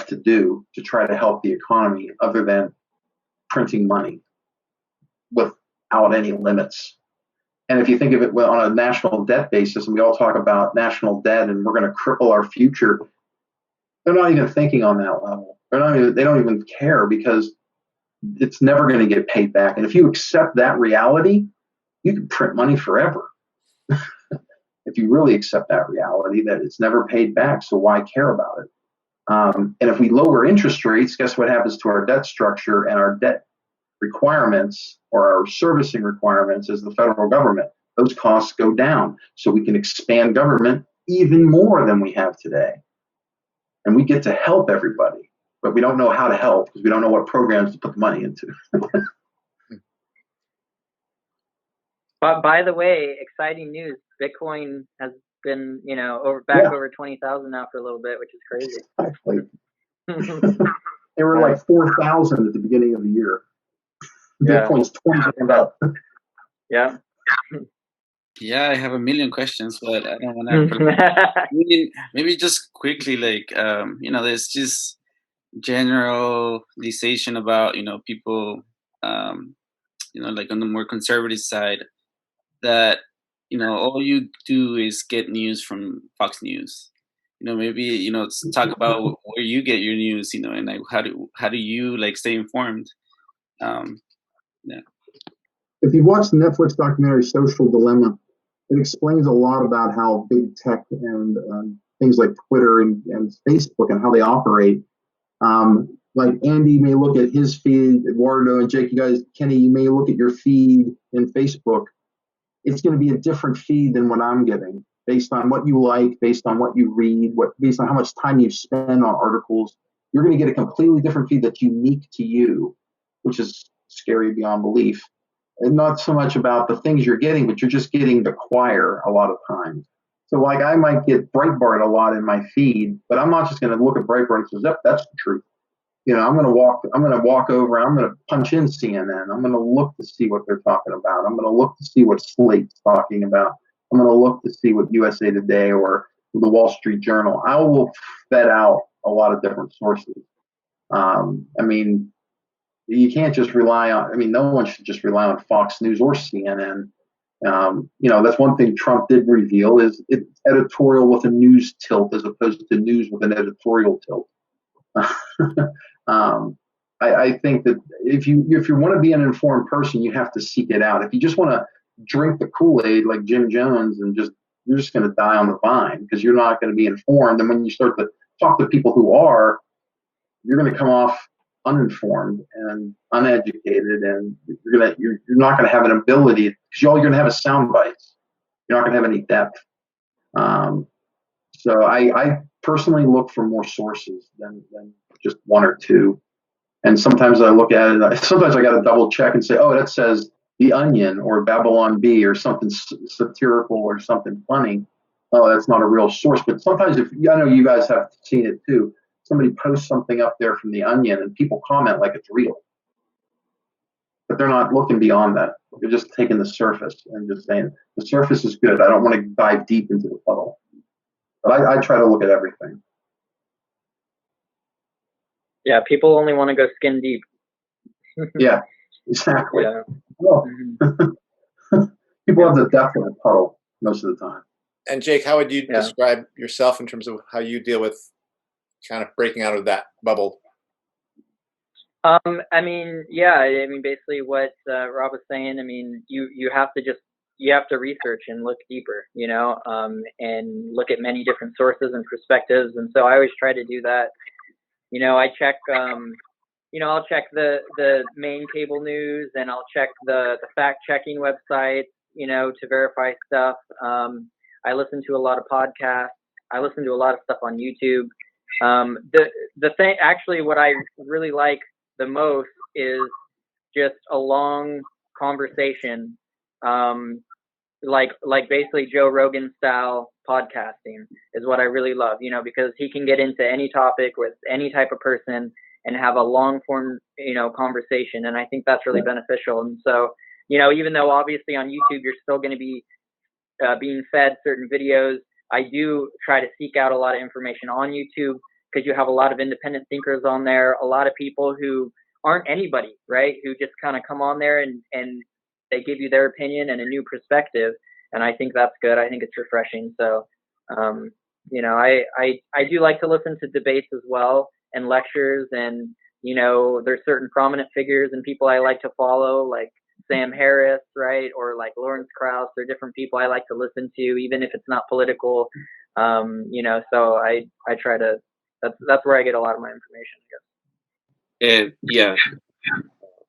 to do to try to help the economy other than printing money without any limits. And if you think of it on a national debt basis, and we all talk about national debt and we're going to cripple our future, they're not even thinking on that level. They don't even care because it's never going to get paid back. And if you accept that reality, you can print money forever. If you really accept that reality that it's never paid back, so why care about it? And if we lower interest rates, guess what happens to our debt structure and our debt requirements or our servicing requirements as the federal government? Those costs go down so we can expand government even more than we have today. And we get to help everybody but we don't know how to help because we don't know what programs to put the money into. But by the way, exciting news: Bitcoin has been, over 20,000 now for a little bit, which is crazy. Exactly. They were like 4,000 at the beginning of the year. Yeah. Bitcoin's 20% up. Yeah. Yeah, I have a million questions, but I don't want to. Maybe just quickly, there's just generalization about, people, like on the more conservative side, that, all you do is get news from Fox News. Maybe, talk about where you get your news, and like how do you like stay informed? Yeah. If you watch the Netflix documentary Social Dilemma, it explains a lot about how big tech and things like Twitter and Facebook and how they operate. Like Andy may look at his feed, Eduardo and Jake, you guys, Kenny, you may look at your feed in Facebook. It's going to be a different feed than what I'm getting, based on what you like, based on what you read, based on how much time you spend on articles. You're going to get a completely different feed that's unique to you, which is scary beyond belief. And not so much about the things you're getting, but you're just getting the choir a lot of times. So like I might get Breitbart a lot in my feed, but I'm not just going to look at Breitbart and say, yep, that's the truth. I'm going to walk over, I'm going to punch in CNN. I'm going to look to see what they're talking about. I'm going to look to see what Slate's talking about. I'm going to look to see what USA Today or the Wall Street Journal. I will vet out a lot of different sources. You can't just rely on, no one should just rely on Fox News or CNN. That's one thing Trump did reveal is it's editorial with a news tilt as opposed to news with an editorial tilt. I think that if you want to be an informed person, you have to seek it out. If you just want to drink the Kool-Aid like Jim Jones and you're just going to die on the vine because you're not going to be informed. And when you start to talk to people who are, you're going to come off uninformed and uneducated, and you're not going to have an ability because all you're going to have is sound bites. You're not going to have any depth. So I personally look for more sources than just one or two. And sometimes I look at it, sometimes I got to double check and say, oh, that says The Onion or Babylon Bee or something satirical or something funny. Oh, that's not a real source. But sometimes I know you guys have seen it too. Somebody posts something up there from The Onion and people comment like it's real. But they're not looking beyond that. They're just taking the surface and just saying, the surface is good. I don't want to dive deep into the puddle. But I try to look at everything. Yeah, people only want to go skin deep. Yeah, exactly. Yeah. Well, people have the depth of the puddle most of the time. And Jake, how would you describe yourself in terms of how you deal with kind of breaking out of that bubble? Basically what Rob was saying. You have to research and look deeper, and look at many different sources and perspectives. And so I always try to do that. I check, I'll check the main cable news, and I'll check the fact checking websites, to verify stuff. I listen to a lot of podcasts. I listen to a lot of stuff on YouTube. The thing, actually, what I really like the most is just a long conversation, like basically Joe Rogan style podcasting is what I really love, because he can get into any topic with any type of person and have a long form, conversation. And I think that's really beneficial. And so, even though obviously on YouTube, you're still going to be being fed certain videos, I do try to seek out a lot of information on YouTube because you have a lot of independent thinkers on there, a lot of people who aren't anybody, right? Who just kind of come on there and they give you their opinion and a new perspective. And I think that's good. I think it's refreshing. So, I do like to listen to debates as well and lectures, and, there's certain prominent figures and people I like to follow, like Sam Harris, right? Or like Lawrence Krauss. There are different people I like to listen to, even if it's not political. So I try to, that's where I get a lot of my information, I guess.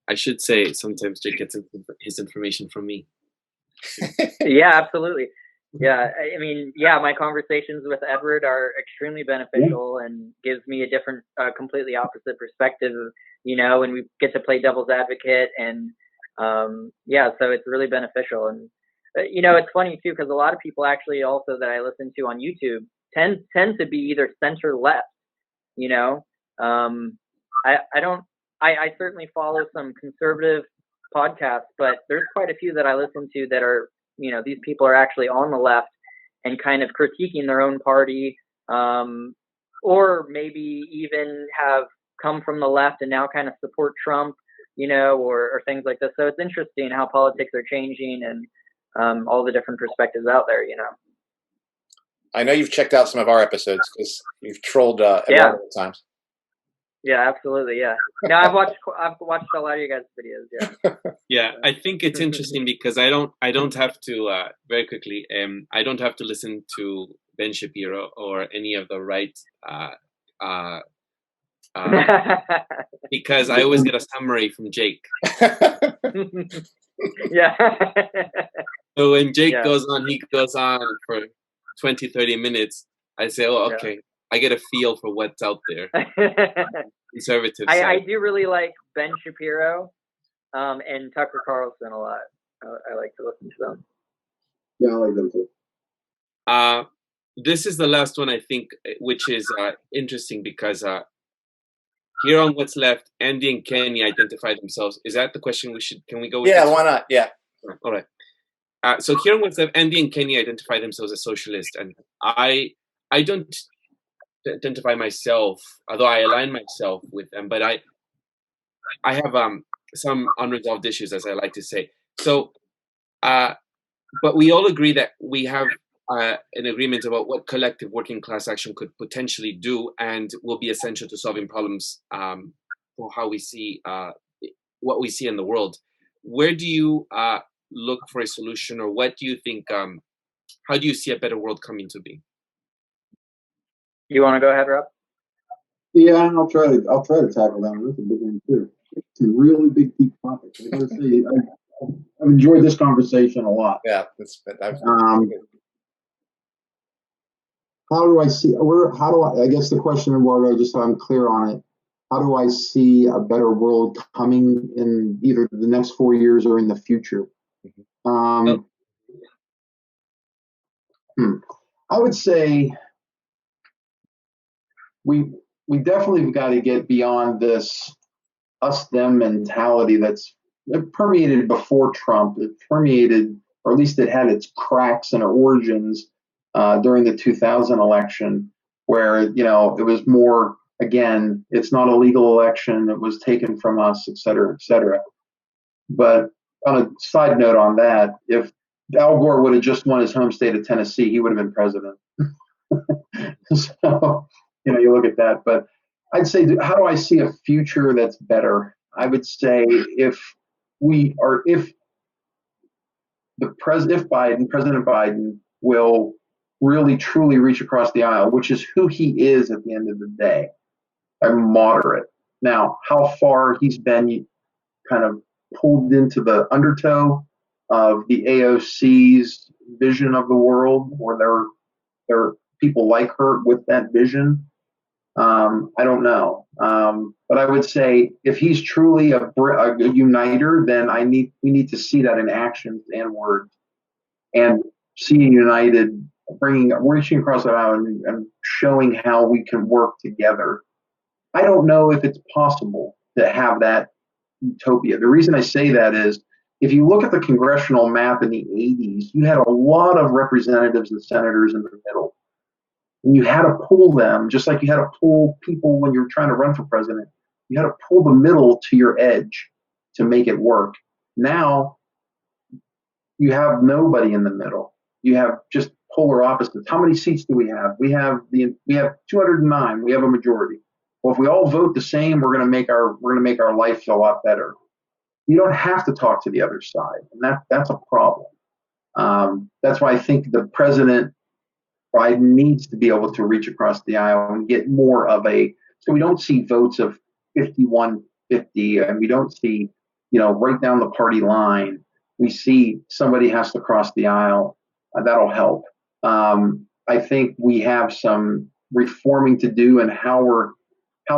I should say sometimes Jake gets his information from me. Yeah, absolutely. Yeah, I mean, yeah, my conversations with Edward are extremely beneficial and gives me a different, completely opposite perspective, and we get to play devil's advocate and, yeah, so it's really beneficial. And, it's funny too, because a lot of people actually also that I listen to on YouTube tend to be either center left, you know, I don't, I certainly follow some conservative podcasts, but there's quite a few that I listen to that are, these people are actually on the left and kind of critiquing their own party, or maybe even have come from the left and now kind of support Trump, or things like this. So it's interesting how politics are changing and all the different perspectives out there. I know you've checked out some of our episodes because you've trolled Yeah. Eduardo at times. Yeah, absolutely. Yeah. No, I've watched a lot of you guys' videos. Yeah. Yeah, I think it's interesting because I don't have to very quickly. I don't have to listen to Ben Shapiro or any of the right because I always get a summary from Jake. Yeah. So when Jake Yeah. goes on, he goes on for 20, 30 minutes. I say, oh, okay. Yeah. I get a feel for what's out there. Conservative side. I do really like Ben Shapiro and Tucker Carlson a lot. I like to listen to them. Yeah, I like them too. This is the last one, I think, which is interesting because here on What's Left, Andy and Kenny identify themselves. Is that the question can we go with? Yeah, why not? Yeah. All right. So here on What's Left, Andy and Kenny identify themselves as socialist, and I don't identify myself, although I align myself with them, but I have some unresolved issues, as I like to say. So, but we all agree that we have an agreement about what collective working class action could potentially do and will be essential to solving problems for how we see what we see in the world. Where do you look for a solution, or what do you think? How do you see a better world coming to be? You want to go ahead, Rob? Yeah, I'll try to tackle that one. That's a big one too. It's a really big, deep topic. I gotta say, I've enjoyed this conversation a lot. Yeah, how do I see? I guess the question, Eduardo, just so I'm clear on it. How do I see a better world coming in either the next 4 years or in the future? I would say we definitely have got to get beyond this us-them mentality that's permeated before Trump. It permeated, or at least it had its cracks and origins during the 2000 election, where it was more, again, it's not a legal election, it was taken from us, et cetera, et cetera. But on a side note on that, if Al Gore would have just won his home state of Tennessee, he would have been president. So, you look at that. But I'd say, how do I see a future that's better? I would say if President Biden will really truly reach across the aisle, which is who he is at the end of the day, I'm moderate. Now, how far he's been kind of pulled into the undertow of the AOC's vision of the world, or there are people like her with that vision, I don't know. But I would say if he's truly a uniter, then we need to see that in actions and words, and see united, reaching across the aisle and showing how we can work together. I don't know if it's possible to have that utopia. The reason I say that is, if you look at the congressional map in the 80s, you had a lot of representatives and senators in the middle. And you had to pull them, just like you had to pull people when you were trying to run for president. You had to pull the middle to your edge to make it work. Now, you have nobody in the middle. You have just polar opposites. How many seats do we have? We have 209. We have a majority. Well, if we all vote the same, we're going to make our life a lot better. You don't have to talk to the other side, and that's a problem. That's why I think the president Biden needs to be able to reach across the aisle and get more of so we don't see votes of 51-50, and we don't see, right down the party line. We see somebody has to cross the aisle. That'll help. I think we have some reforming to do in how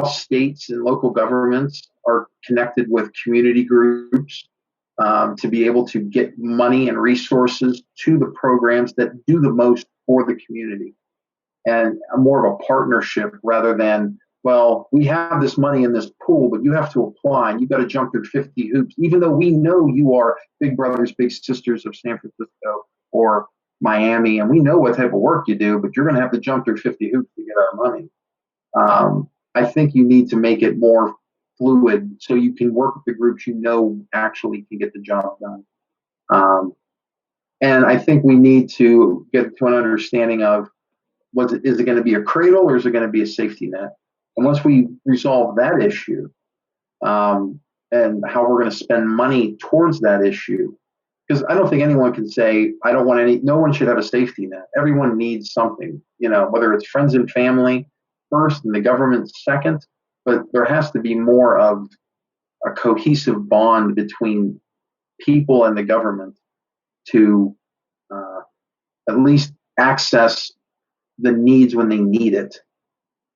states and local governments are connected with community groups to be able to get money and resources to the programs that do the most for the community, and more of a partnership rather than, well, we have this money in this pool, but you have to apply and you've got to jump through 50 hoops, even though we know you are big brothers, big sisters of San Francisco or Miami, and we know what type of work you do, but you're going to have to jump through 50 hoops to get our money. I think you need to make it more fluid so you can work with the groups you know actually can get the job done. And I think we need to get to an understanding of, is it going to be a cradle or is it going to be a safety net? And once we resolve that issue, and how we're going to spend money towards that issue, because I don't think anyone can say, I don't want no one should have a safety net. Everyone needs something, whether it's friends and family first and the government second, but there has to be more of a cohesive bond between people and the government to at least access the needs when they need it,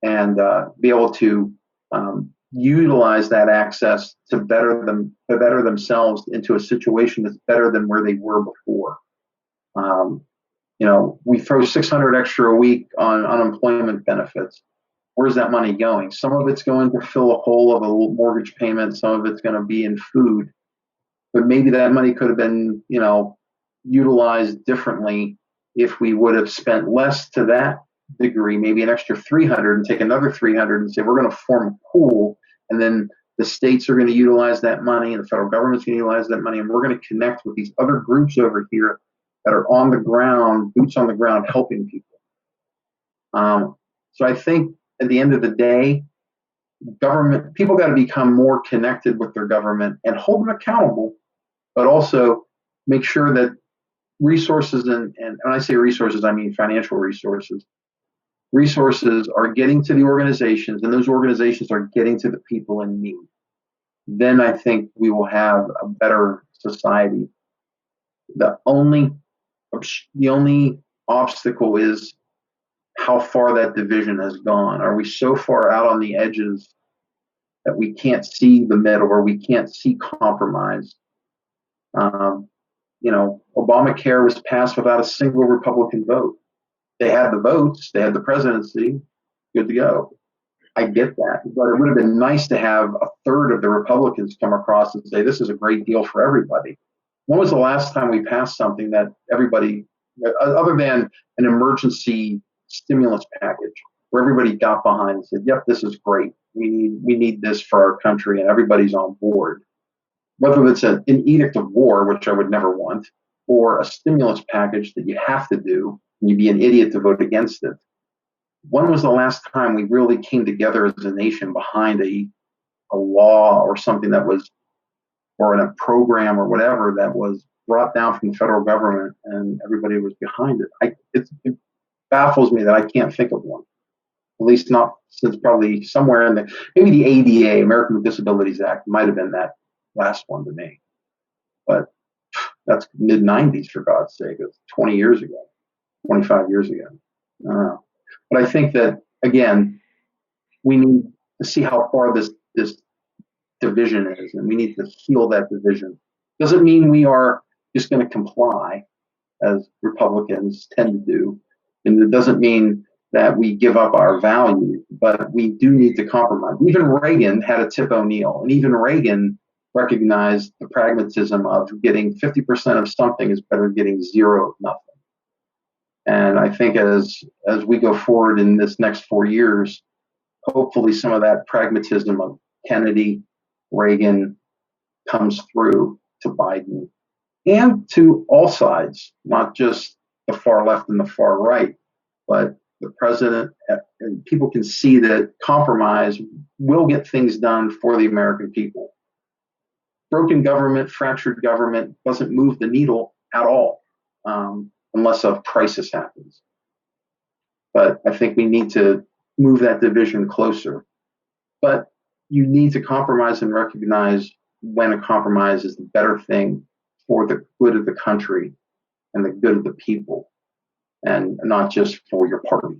and be able to utilize that access to better themselves into a situation that's better than where they were before. We throw $600 extra a week on unemployment benefits. Where's that money going? Some of it's going to fill a hole of a mortgage payment. Some of it's going to be in food. But maybe that money could have been, utilized differently if we would have spent less to that degree, maybe an extra 300 and take another 300 and say, we're going to form a pool. And then the states are going to utilize that money and the federal government's going to utilize that money. And we're going to connect with these other groups over here that are on the ground, boots on the ground, helping people. So I think at the end of the day, people got to become more connected with their government and hold them accountable, but also make sure that resources, and when I say resources, I mean financial resources are getting to the organizations, and those organizations are getting to the people in need. Then I think we will have a better society. The only obstacle is how far that division has gone. Are we so far out on the edges that we can't see the middle, or we can't see compromise? Obamacare was passed without a single Republican vote. They had the votes, they had the presidency, good to go. I get that, but it would have been nice to have a third of the Republicans come across and say, this is a great deal for everybody. When was the last time we passed something that everybody, other than an emergency stimulus package, where everybody got behind and said, yep, this is great. We need this for our country, and everybody's on board. Whether it's an edict of war, which I would never want, or a stimulus package that you have to do, and you'd be an idiot to vote against it. When was the last time we really came together as a nation behind a law or something that was, or in a program or whatever that was brought down from the federal government and everybody was behind it? It baffles me that I can't think of one. At least not since probably somewhere in maybe the ADA, American with Disabilities Act, might have been that last one to me. But that's mid-90s, for God's sake. It's 20 years ago, 25 years ago. I don't know. But I think that, again, we need to see how far this division is, and we need to heal that division. Doesn't mean we are just going to comply, as Republicans tend to do. And it doesn't mean that we give up our values, but we do need to compromise. Even Reagan had a Tip O'Neill, and even Reagan recognized the pragmatism of getting 50% of something is better than getting zero of nothing. And I think as we go forward in this next 4 years, hopefully some of that pragmatism of Kennedy, Reagan comes through to Biden and to all sides, not just the far left and the far right, but the president, and people can see that compromise will get things done for the American people. Broken government, fractured government doesn't move the needle at all, unless a crisis happens. But I think we need to move that division closer. But you need to compromise and recognize when a compromise is the better thing for the good of the country and the good of the people. and not just for your party.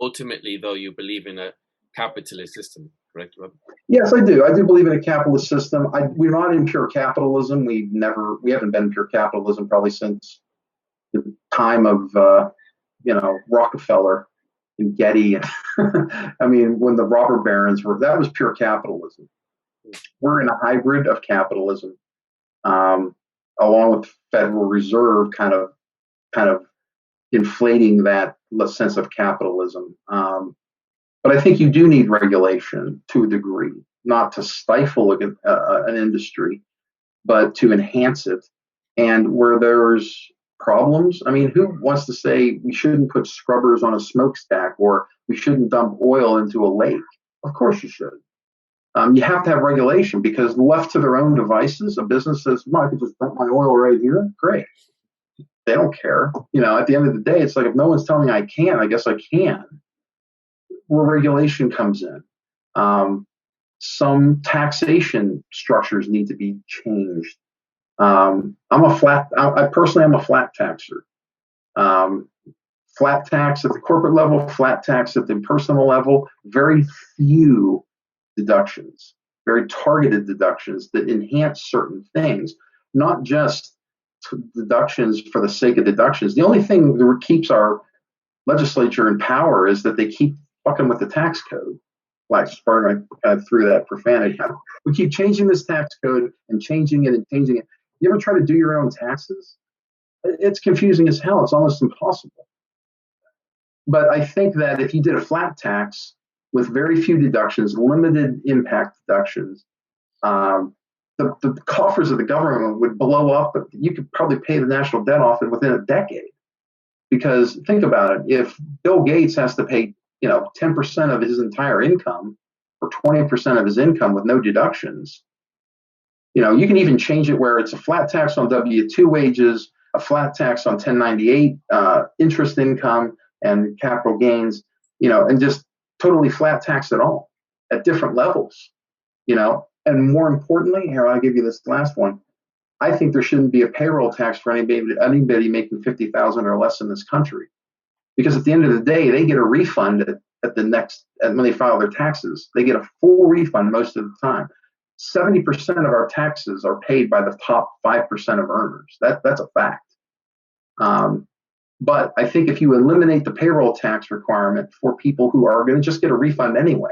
Ultimately, though, you believe in a capitalist system, correct, Rob? Yes, I do. I do believe in a capitalist system. We're not in pure capitalism. We haven't been in pure capitalism probably since the time of Rockefeller and Getty. I mean, when the robber barons that was pure capitalism. We're in a hybrid of capitalism, along with Federal Reserve kind of inflating that sense of capitalism. But I think you do need regulation to a degree, not to stifle an industry, but to enhance it. And where there's problems, I mean, who wants to say we shouldn't put scrubbers on a smokestack or we shouldn't dump oil into a lake? Of course you should. You have to have regulation, because left to their own devices, a business says, well, I could just dump my oil right here. Great. They don't care. At the end of the day, it's like, if no one's telling me I can't, I guess I can. Where regulation comes in. Some taxation structures need to be changed. I personally am a flat taxer. Flat tax at the corporate level, flat tax at the personal level, very few deductions, very targeted deductions that enhance certain things, not just deductions for the sake of deductions. The only thing that keeps our legislature in power is that they keep fucking with the tax code. Like, pardon, I threw that profanity out. We keep changing this tax code and changing it and changing it. You ever try to do your own taxes? It's confusing as hell. It's almost impossible. But I think that if you did a flat tax with very few deductions, limited impact deductions, the coffers of the government would blow up. But you could probably pay the national debt off within a decade. Because think about it: if Bill Gates has to pay 10% of his entire income or 20% of his income with no deductions, you can even change it where it's a flat tax on W-2 wages, a flat tax on 1098 interest income and capital gains, and just totally flat tax it all at different levels, and more importantly, here, I'll give you this last one. I think there shouldn't be a payroll tax for anybody making $50,000 or less in this country, because at the end of the day, they get a refund when they file their taxes. They get a full refund most of the time. 70% of our taxes are paid by the top 5% of earners. That's a fact. But I think if you eliminate the payroll tax requirement for people who are going to just get a refund anyway,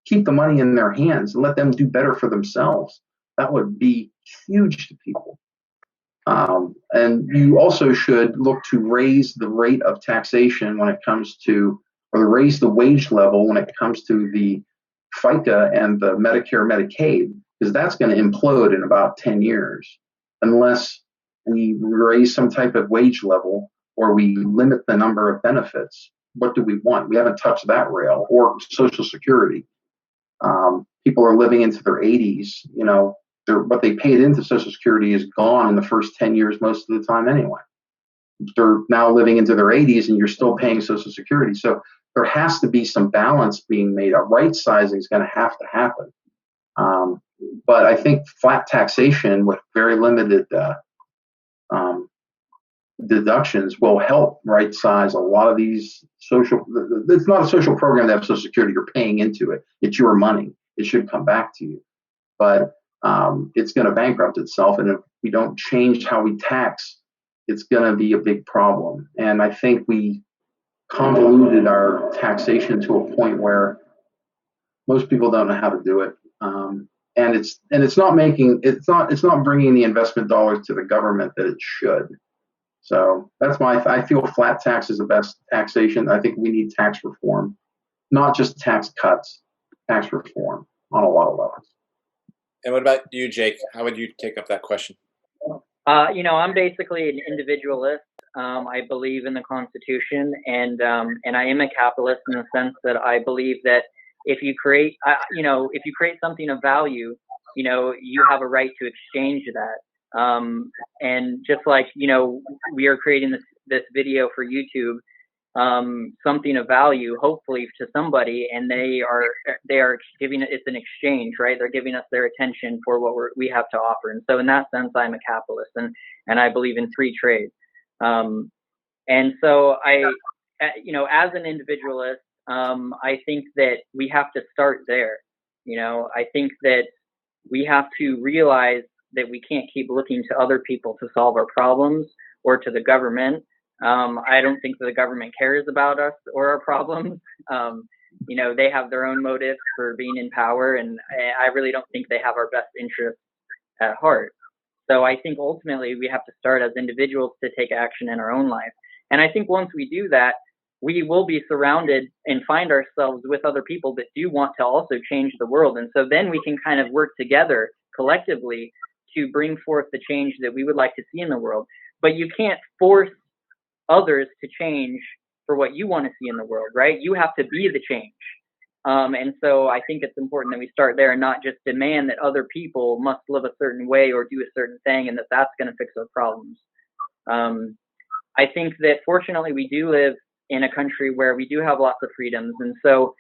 keep the money in their hands and let them do better for themselves, that would be huge to people. And you also should look to raise the rate of taxation when it comes to, or raise the wage level when it comes to the FICA and the Medicare, Medicaid, because that's going to implode in about 10 years unless we raise some type of wage level or we limit the number of benefits. What do we want? We haven't touched that rail, or Social Security. People are living into their 80s. What they paid into Social Security is gone in the first 10 years most of the time anyway. They're now living into their 80s and you're still paying Social Security. So there has to be some balance being made. A right sizing is going to have to happen. But I think flat taxation with very limited deductions will help right size a lot of these social. It's not a social program to have Social Security. You're paying into it. It's your money. It should come back to you. But it's going to bankrupt itself. And if we don't change how we tax, it's going to be a big problem. And I think we convoluted our taxation to a point where most people don't know how to do it. And it's not bringing the investment dollars to the government that it should. So that's why I feel flat tax is the best taxation. I think we need tax reform, not just tax cuts, tax reform on a lot of levels. And what about you, Jake? How would you take up that question? I'm basically an individualist. I believe in the Constitution, and I am a capitalist in the sense that I believe that if you create something of value, you have a right to exchange that. And just like we are creating this video for YouTube, something of value, hopefully to somebody, and they are giving it's an exchange, right? They're giving us their attention for what we have to offer. And so in that sense, I'm a capitalist, and I believe in free trade. And so as an individualist, I think that we have to start there. I think that we have to realize that we can't keep looking to other people to solve our problems or to the government. I don't think that the government cares about us or our problems. They have their own motives for being in power, and I really don't think they have our best interests at heart. So I think ultimately we have to start as individuals to take action in our own life. And I think once we do that, we will be surrounded and find ourselves with other people that do want to also change the world. And so then we can kind of work together collectively to bring forth the change that we would like to see in the world. But you can't force others to change for what you want to see in the world, right? You have to be the change. And so I think it's important that we start there and not just demand that other people must live a certain way or do a certain thing and that that's going to fix our problems. I think that fortunately we do live in a country where we do have lots of freedoms. And so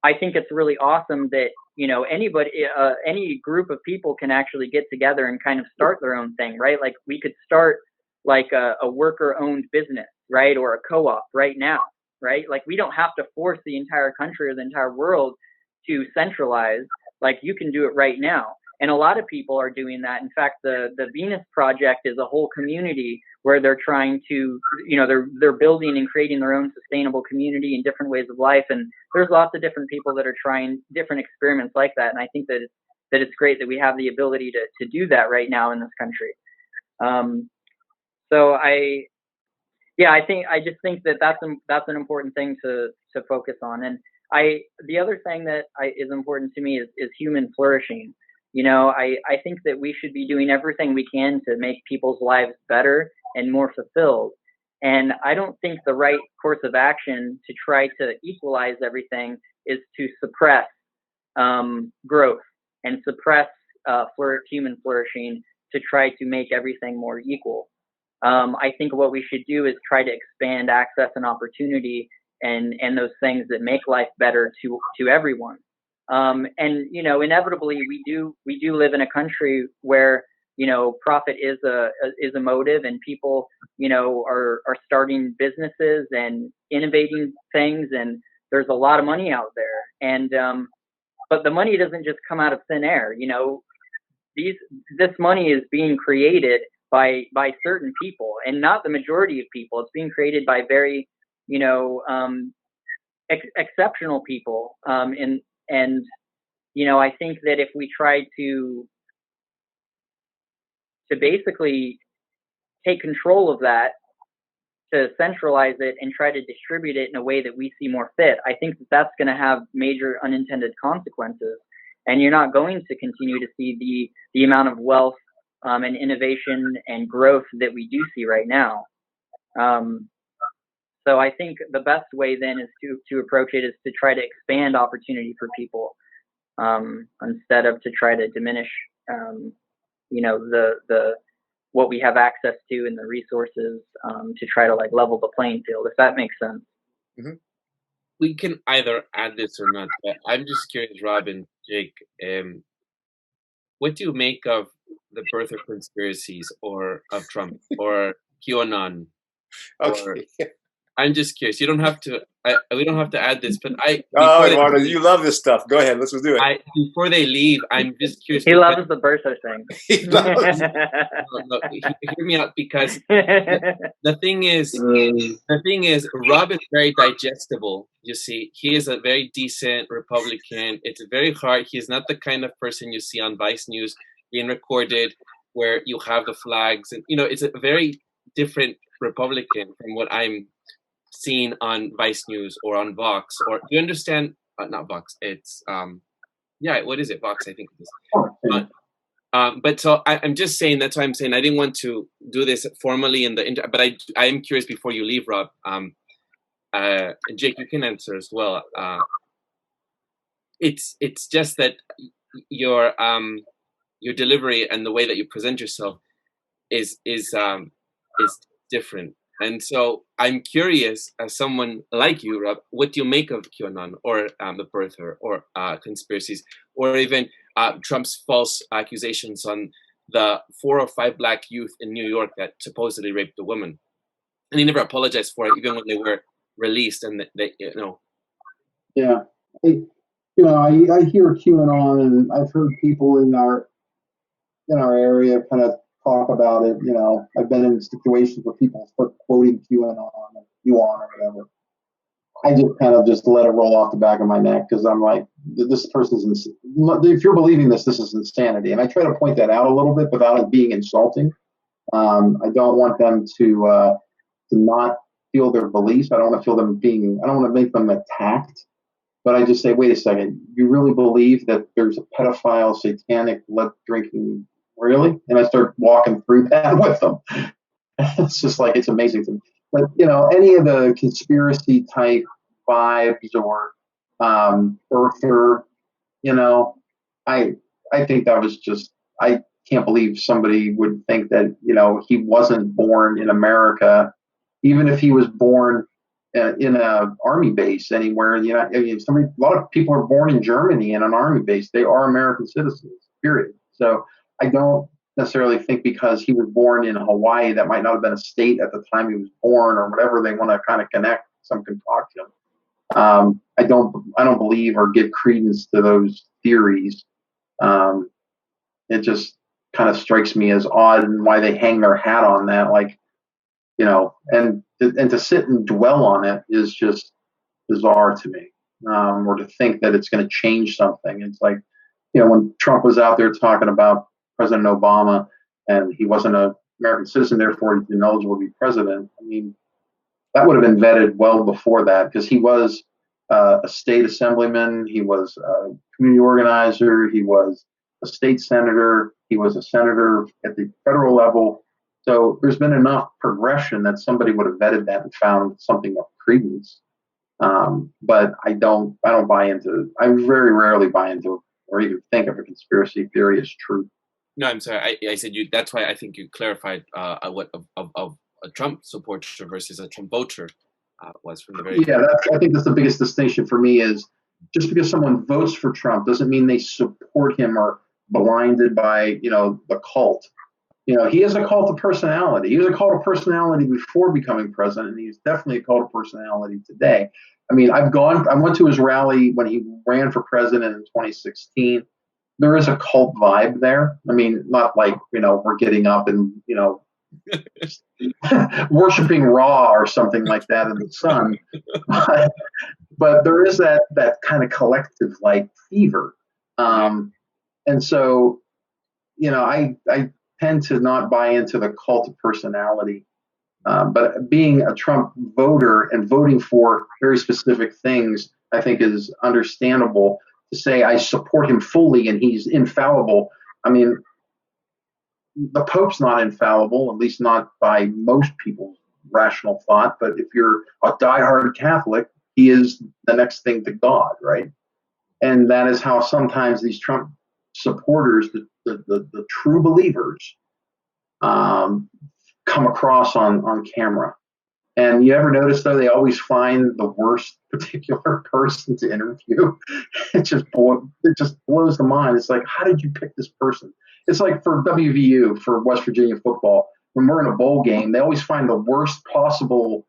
I think it's really awesome that, any group of people can actually get together and kind of start their own thing, right? Like we could start like a worker-owned business, right? Or a co-op right now, right? Like we don't have to force the entire country or the entire world to centralize. Like you can do it right now. And a lot of people are doing that. In fact, the Venus Project is a whole community where they're trying to, they're building and creating their own sustainable community and different ways of life. And there's lots of different people that are trying different experiments like that. And I think that it's great that we have the ability to do that right now in this country. So I just think that that's an important thing to focus on. And the other thing that is important to me is human flourishing. I think that we should be doing everything we can to make people's lives better and more fulfilled. And I don't think the right course of action to try to equalize everything is to suppress growth and suppress human flourishing to try to make everything more equal. I think what we should do is try to expand access and opportunity and those things that make life better to everyone. And inevitably we do live in a country where profit is a motive, and people are starting businesses and innovating things, and there's a lot of money out there. And but the money doesn't just come out of thin air. This money is being created by certain people, and not the majority of people. It's being created by very exceptional people. And I think that if we try to basically take control of that, to centralize it and try to distribute it in a way that we see more fit, I think that that's going to have major unintended consequences. And you're not going to continue to see the amount of wealth and innovation and growth that we do see right now. So I think the best way then is to approach it is to try to expand opportunity for people, instead of to try to diminish, the what we have access to and the resources, to try to like level the playing field, if that makes sense. Mm-hmm. We can either add this or not, but I'm just curious, Rob and Jake, what do you make of the birth of conspiracies or of Trump or QAnon? Okay. I'm just curious. You don't have to. We don't have to add this, but Eduardo, you love this stuff. Go ahead. Let's do it. Before they leave, I'm just curious. He loves the birther thing. He loves. No, hear me out, because the thing is, Rob is very digestible. You see, he is a very decent Republican. It's very hard. He's not the kind of person you see on Vice News being recorded, where you have the flags, and it's a very different Republican from what I'm seen on Vice News or on Vox. Or do you understand? Not Vox. It's what is it? Vox, I think it is. But so I'm just saying, that's why I'm saying I didn't want to do this formally in the but I am curious before you leave, Rob. Jake, you can answer as well. It's just that your delivery and the way that you present yourself is different. And so I'm curious, as someone like you, Rob, what do you make of QAnon or the birther or conspiracies, or even Trump's false accusations on the 4 or 5 black youth in New York that supposedly raped a woman? and he never apologized for it, even when they were released. And they Yeah. I hear QAnon, and I've heard people in our area kind of talk about it. I've been in situations where people start quoting QAnon or QAnon or whatever. I just kind of just let it roll off the back of my neck, because I'm like, this person's if you're believing this is insanity. And I try to point that out a little bit without it being insulting. I don't want them to not feel their beliefs. I don't want to feel them I don't want to make them attacked. But I just say, wait a second, you really believe that there's a pedophile, satanic, blood drinking, really? And I start walking through that with them. It's just like, it's amazing to me. But, any of the conspiracy type vibes or birther, I think that was just, I can't believe somebody would think that, he wasn't born in America, even if he was born in a army base anywhere. A lot of people are born in Germany in an army base. They are American citizens, period. So I don't necessarily think because he was born in Hawaii, that might not have been a state at the time he was born, or whatever they want to kind of connect some concoction. I don't believe or give credence to those theories. It just kind of strikes me as odd, and why they hang their hat on that, like, and to sit and dwell on it is just bizarre to me. Or to think that it's going to change something. It's like, when Trump was out there talking about President Obama, and he wasn't an American citizen, therefore he's ineligible to be president. I mean, that would have been vetted well before that, because he was a state assemblyman, he was a community organizer, he was a state senator, he was a senator at the federal level. So there's been enough progression that somebody would have vetted that and found something of credence. But I don't buy into. I very rarely buy into or even think of a conspiracy theory as true. No, I'm sorry. I said you. That's why I think you clarified what of a Trump supporter versus a Trump voter was from the very. Yeah, I think that's the biggest distinction for me, is just because someone votes for Trump doesn't mean they support him or blinded by the cult. He is a cult of personality. He was a cult of personality before becoming president, and he's definitely a cult of personality today. I mean, I went to his rally when he ran for president in 2016. There is a cult vibe there. I mean, not like, we're getting up and, worshiping Ra or something like that in the sun. But there is that kind of collective like fever. And so, I tend to not buy into the cult of personality. But being a Trump voter and voting for very specific things, I think is understandable. To say I support him fully and he's infallible. I mean, the Pope's not infallible, at least not by most people's rational thought. But if you're a diehard Catholic, he is the next thing to God, right? And that is how sometimes these Trump supporters, the true believers, come across on camera. And you ever notice, though, they always find the worst particular person to interview? It just blows the mind. It's like, how did you pick this person? It's like for WVU, for West Virginia football, when we're in a bowl game, they always find the worst possible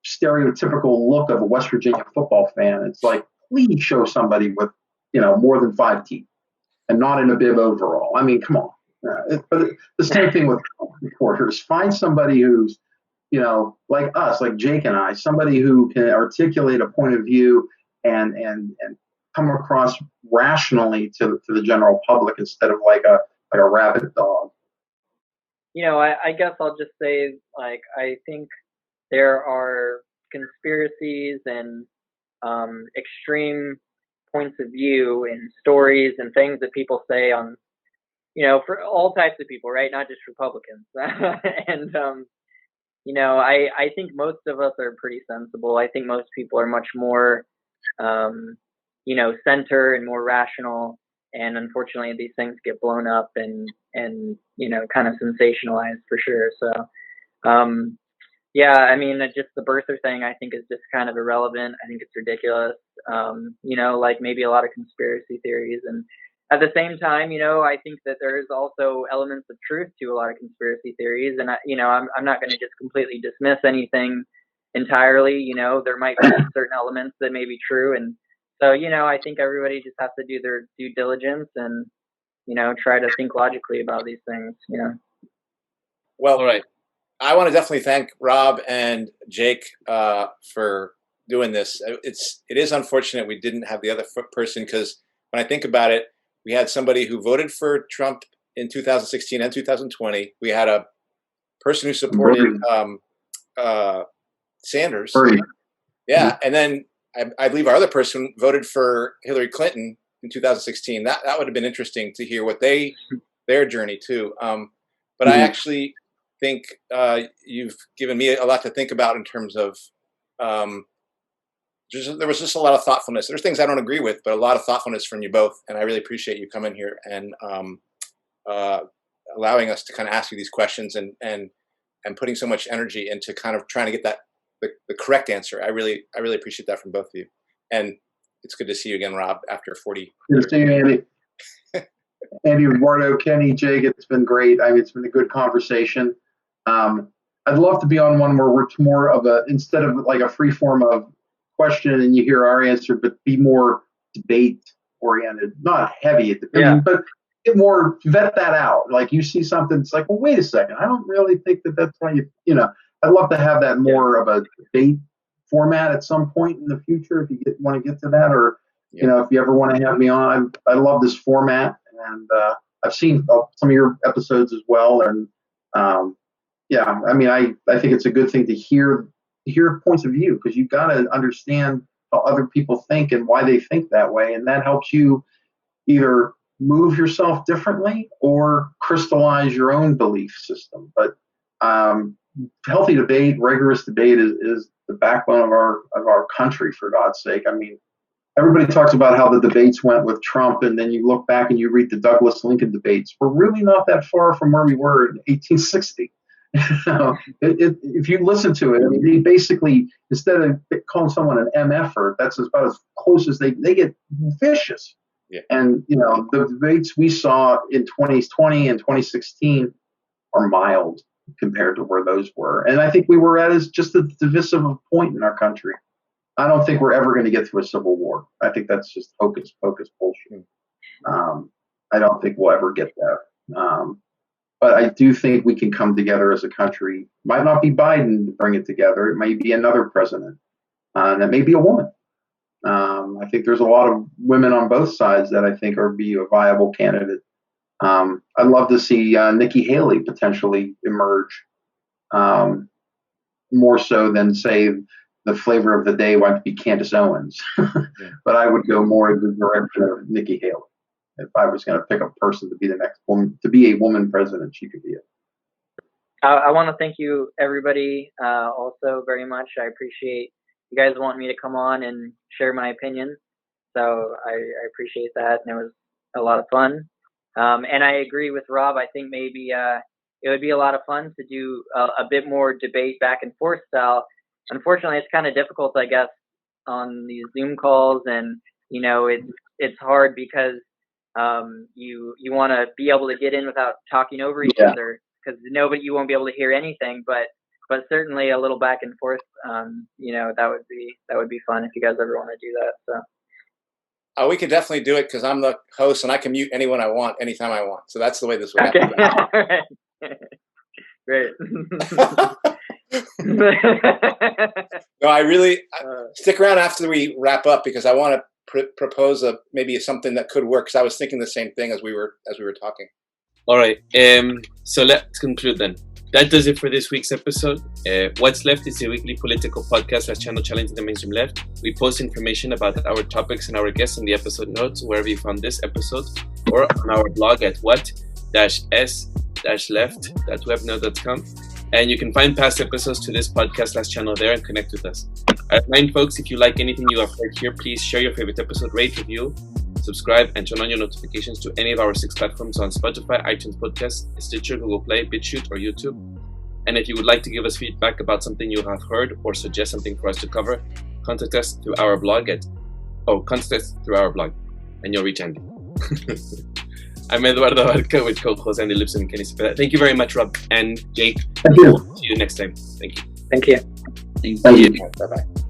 stereotypical look of a West Virginia football fan. It's like, please show somebody with, more than 5 teeth and not in a bib overall. I mean, come on. But the same thing with reporters. Find somebody who's, like us, like Jake and I, somebody who can articulate a point of view and come across rationally to the general public, instead of like a rabid dog. I guess I'll just say, like, I think there are conspiracies and extreme points of view and stories and things that people say on, for all types of people, right? Not just Republicans. And I think most of us are pretty sensible. I think most people are much more, center and more rational. And unfortunately, these things get blown up and kind of sensationalized for sure. So, yeah, I mean, just the birther thing, I think, is just kind of irrelevant. I think it's ridiculous. Like maybe a lot of conspiracy theories. And at the same time, I think that there is also elements of truth to a lot of conspiracy theories, and I'm not going to just completely dismiss anything entirely. There might be certain elements that may be true, and so I think everybody just has to do their due diligence and try to think logically about these things. Well, All right. I want to definitely thank Rob and Jake for doing this. It is unfortunate we didn't have the other person, because when I think about it, we had somebody who voted for Trump in 2016 and 2020. We had a person who supported Sanders. Yeah, and then I believe our other person voted for Hillary Clinton in 2016. That would have been interesting to hear what their journey too. But I actually think you've given me a lot to think about in terms of there was just a lot of thoughtfulness. There's things I don't agree with, but a lot of thoughtfulness from you both, and I really appreciate you coming here and allowing us to kind of ask you these questions and putting so much energy into kind of trying to get the correct answer. I really appreciate that from both of you, and it's good to see you again, Rob, after 40. Good to see you, Andy. Andy, Eduardo, Kenny, Jake, it's been great. I mean, it's been a good conversation. I'd love to be on one where we're more of instead of like a free form of question and you hear our answer, but be more debate oriented, not heavy at the but get more, vet that out. Like you see something, it's like, well, wait a second, I don't really think that's why I'd love to have that more of a debate format at some point in the future if you want to get to that, or if you ever want to have me on. I love this format, and I've seen some of your episodes as well, and I mean, I think it's a good thing to hear points of view, because you've got to understand how other people think and why they think that way, and that helps you either move yourself differently or crystallize your own belief system. But healthy debate, rigorous debate is the backbone of our country, for God's sake. I mean, everybody talks about how the debates went with Trump, and then you look back and you read the Douglas-Lincoln debates. We're really not that far from where we were in 1860. If you listen to it, I mean, they basically, instead of calling someone an MFer, that's about as close as they get vicious. Yeah. And the debates we saw in 2020 and 2016 are mild compared to where those were. And I think we were at is just a divisive point in our country. I don't think we're ever going to get to a civil war. I think that's just hocus pocus bullshit. I don't think we'll ever get there. But I do think we can come together as a country. Might not be Biden to bring it together. It may be another president. And it may be a woman. I think there's a lot of women on both sides that I think be a viable candidate. I'd love to see Nikki Haley potentially emerge, more so than, say, the flavor of the day might be Candace Owens. But I would go more in the direction of Nikki Haley. If I was going to pick a person to be the next woman, to be a woman president, she could be it. I want to thank you, everybody, also very much. I appreciate you guys wanting me to come on and share my opinion. So I appreciate that, and it was a lot of fun. And I agree with Rob. I think maybe it would be a lot of fun to do a bit more debate back and forth style. Unfortunately, it's kind of difficult, I guess, on these Zoom calls, and it's hard because you want to be able to get in without talking over each other, because you won't be able to hear anything. But certainly a little back and forth, that would be fun if you guys ever want to do that. So. We could definitely do it, because I'm the host and I can mute anyone I want anytime I want. So that's the way this would happen. Okay. Great. No, I really stick around after we wrap up, because I want to propose maybe something that could work, because I was thinking the same thing as we were talking. All right. So let's conclude then. That does it for this week's episode. What's Left is a weekly political podcast /channel challenging the mainstream left. We post information about our topics and our guests in the episode notes wherever you found this episode, or on our blog at what-s-left.webnode.com. And you can find past episodes to this podcast /channel there and connect with us. I remind folks, if you like anything you have heard here, please share your favorite episode, rate, review, subscribe, and turn on your notifications to any of our 6 platforms on Spotify, iTunes Podcasts, Stitcher, Google Play, Bitchute, or YouTube. And if you would like to give us feedback about something you have heard or suggest something for us to cover, contact us through our blog and you'll reach Andy. I'm Eduardo Abarca with co-host Andy Lipson and Kenny Cepeda. Thank you very much, Rob and Jake. Thank you. See you next time. Thank you. Thank you. Thank Thank you. you. Bye-bye.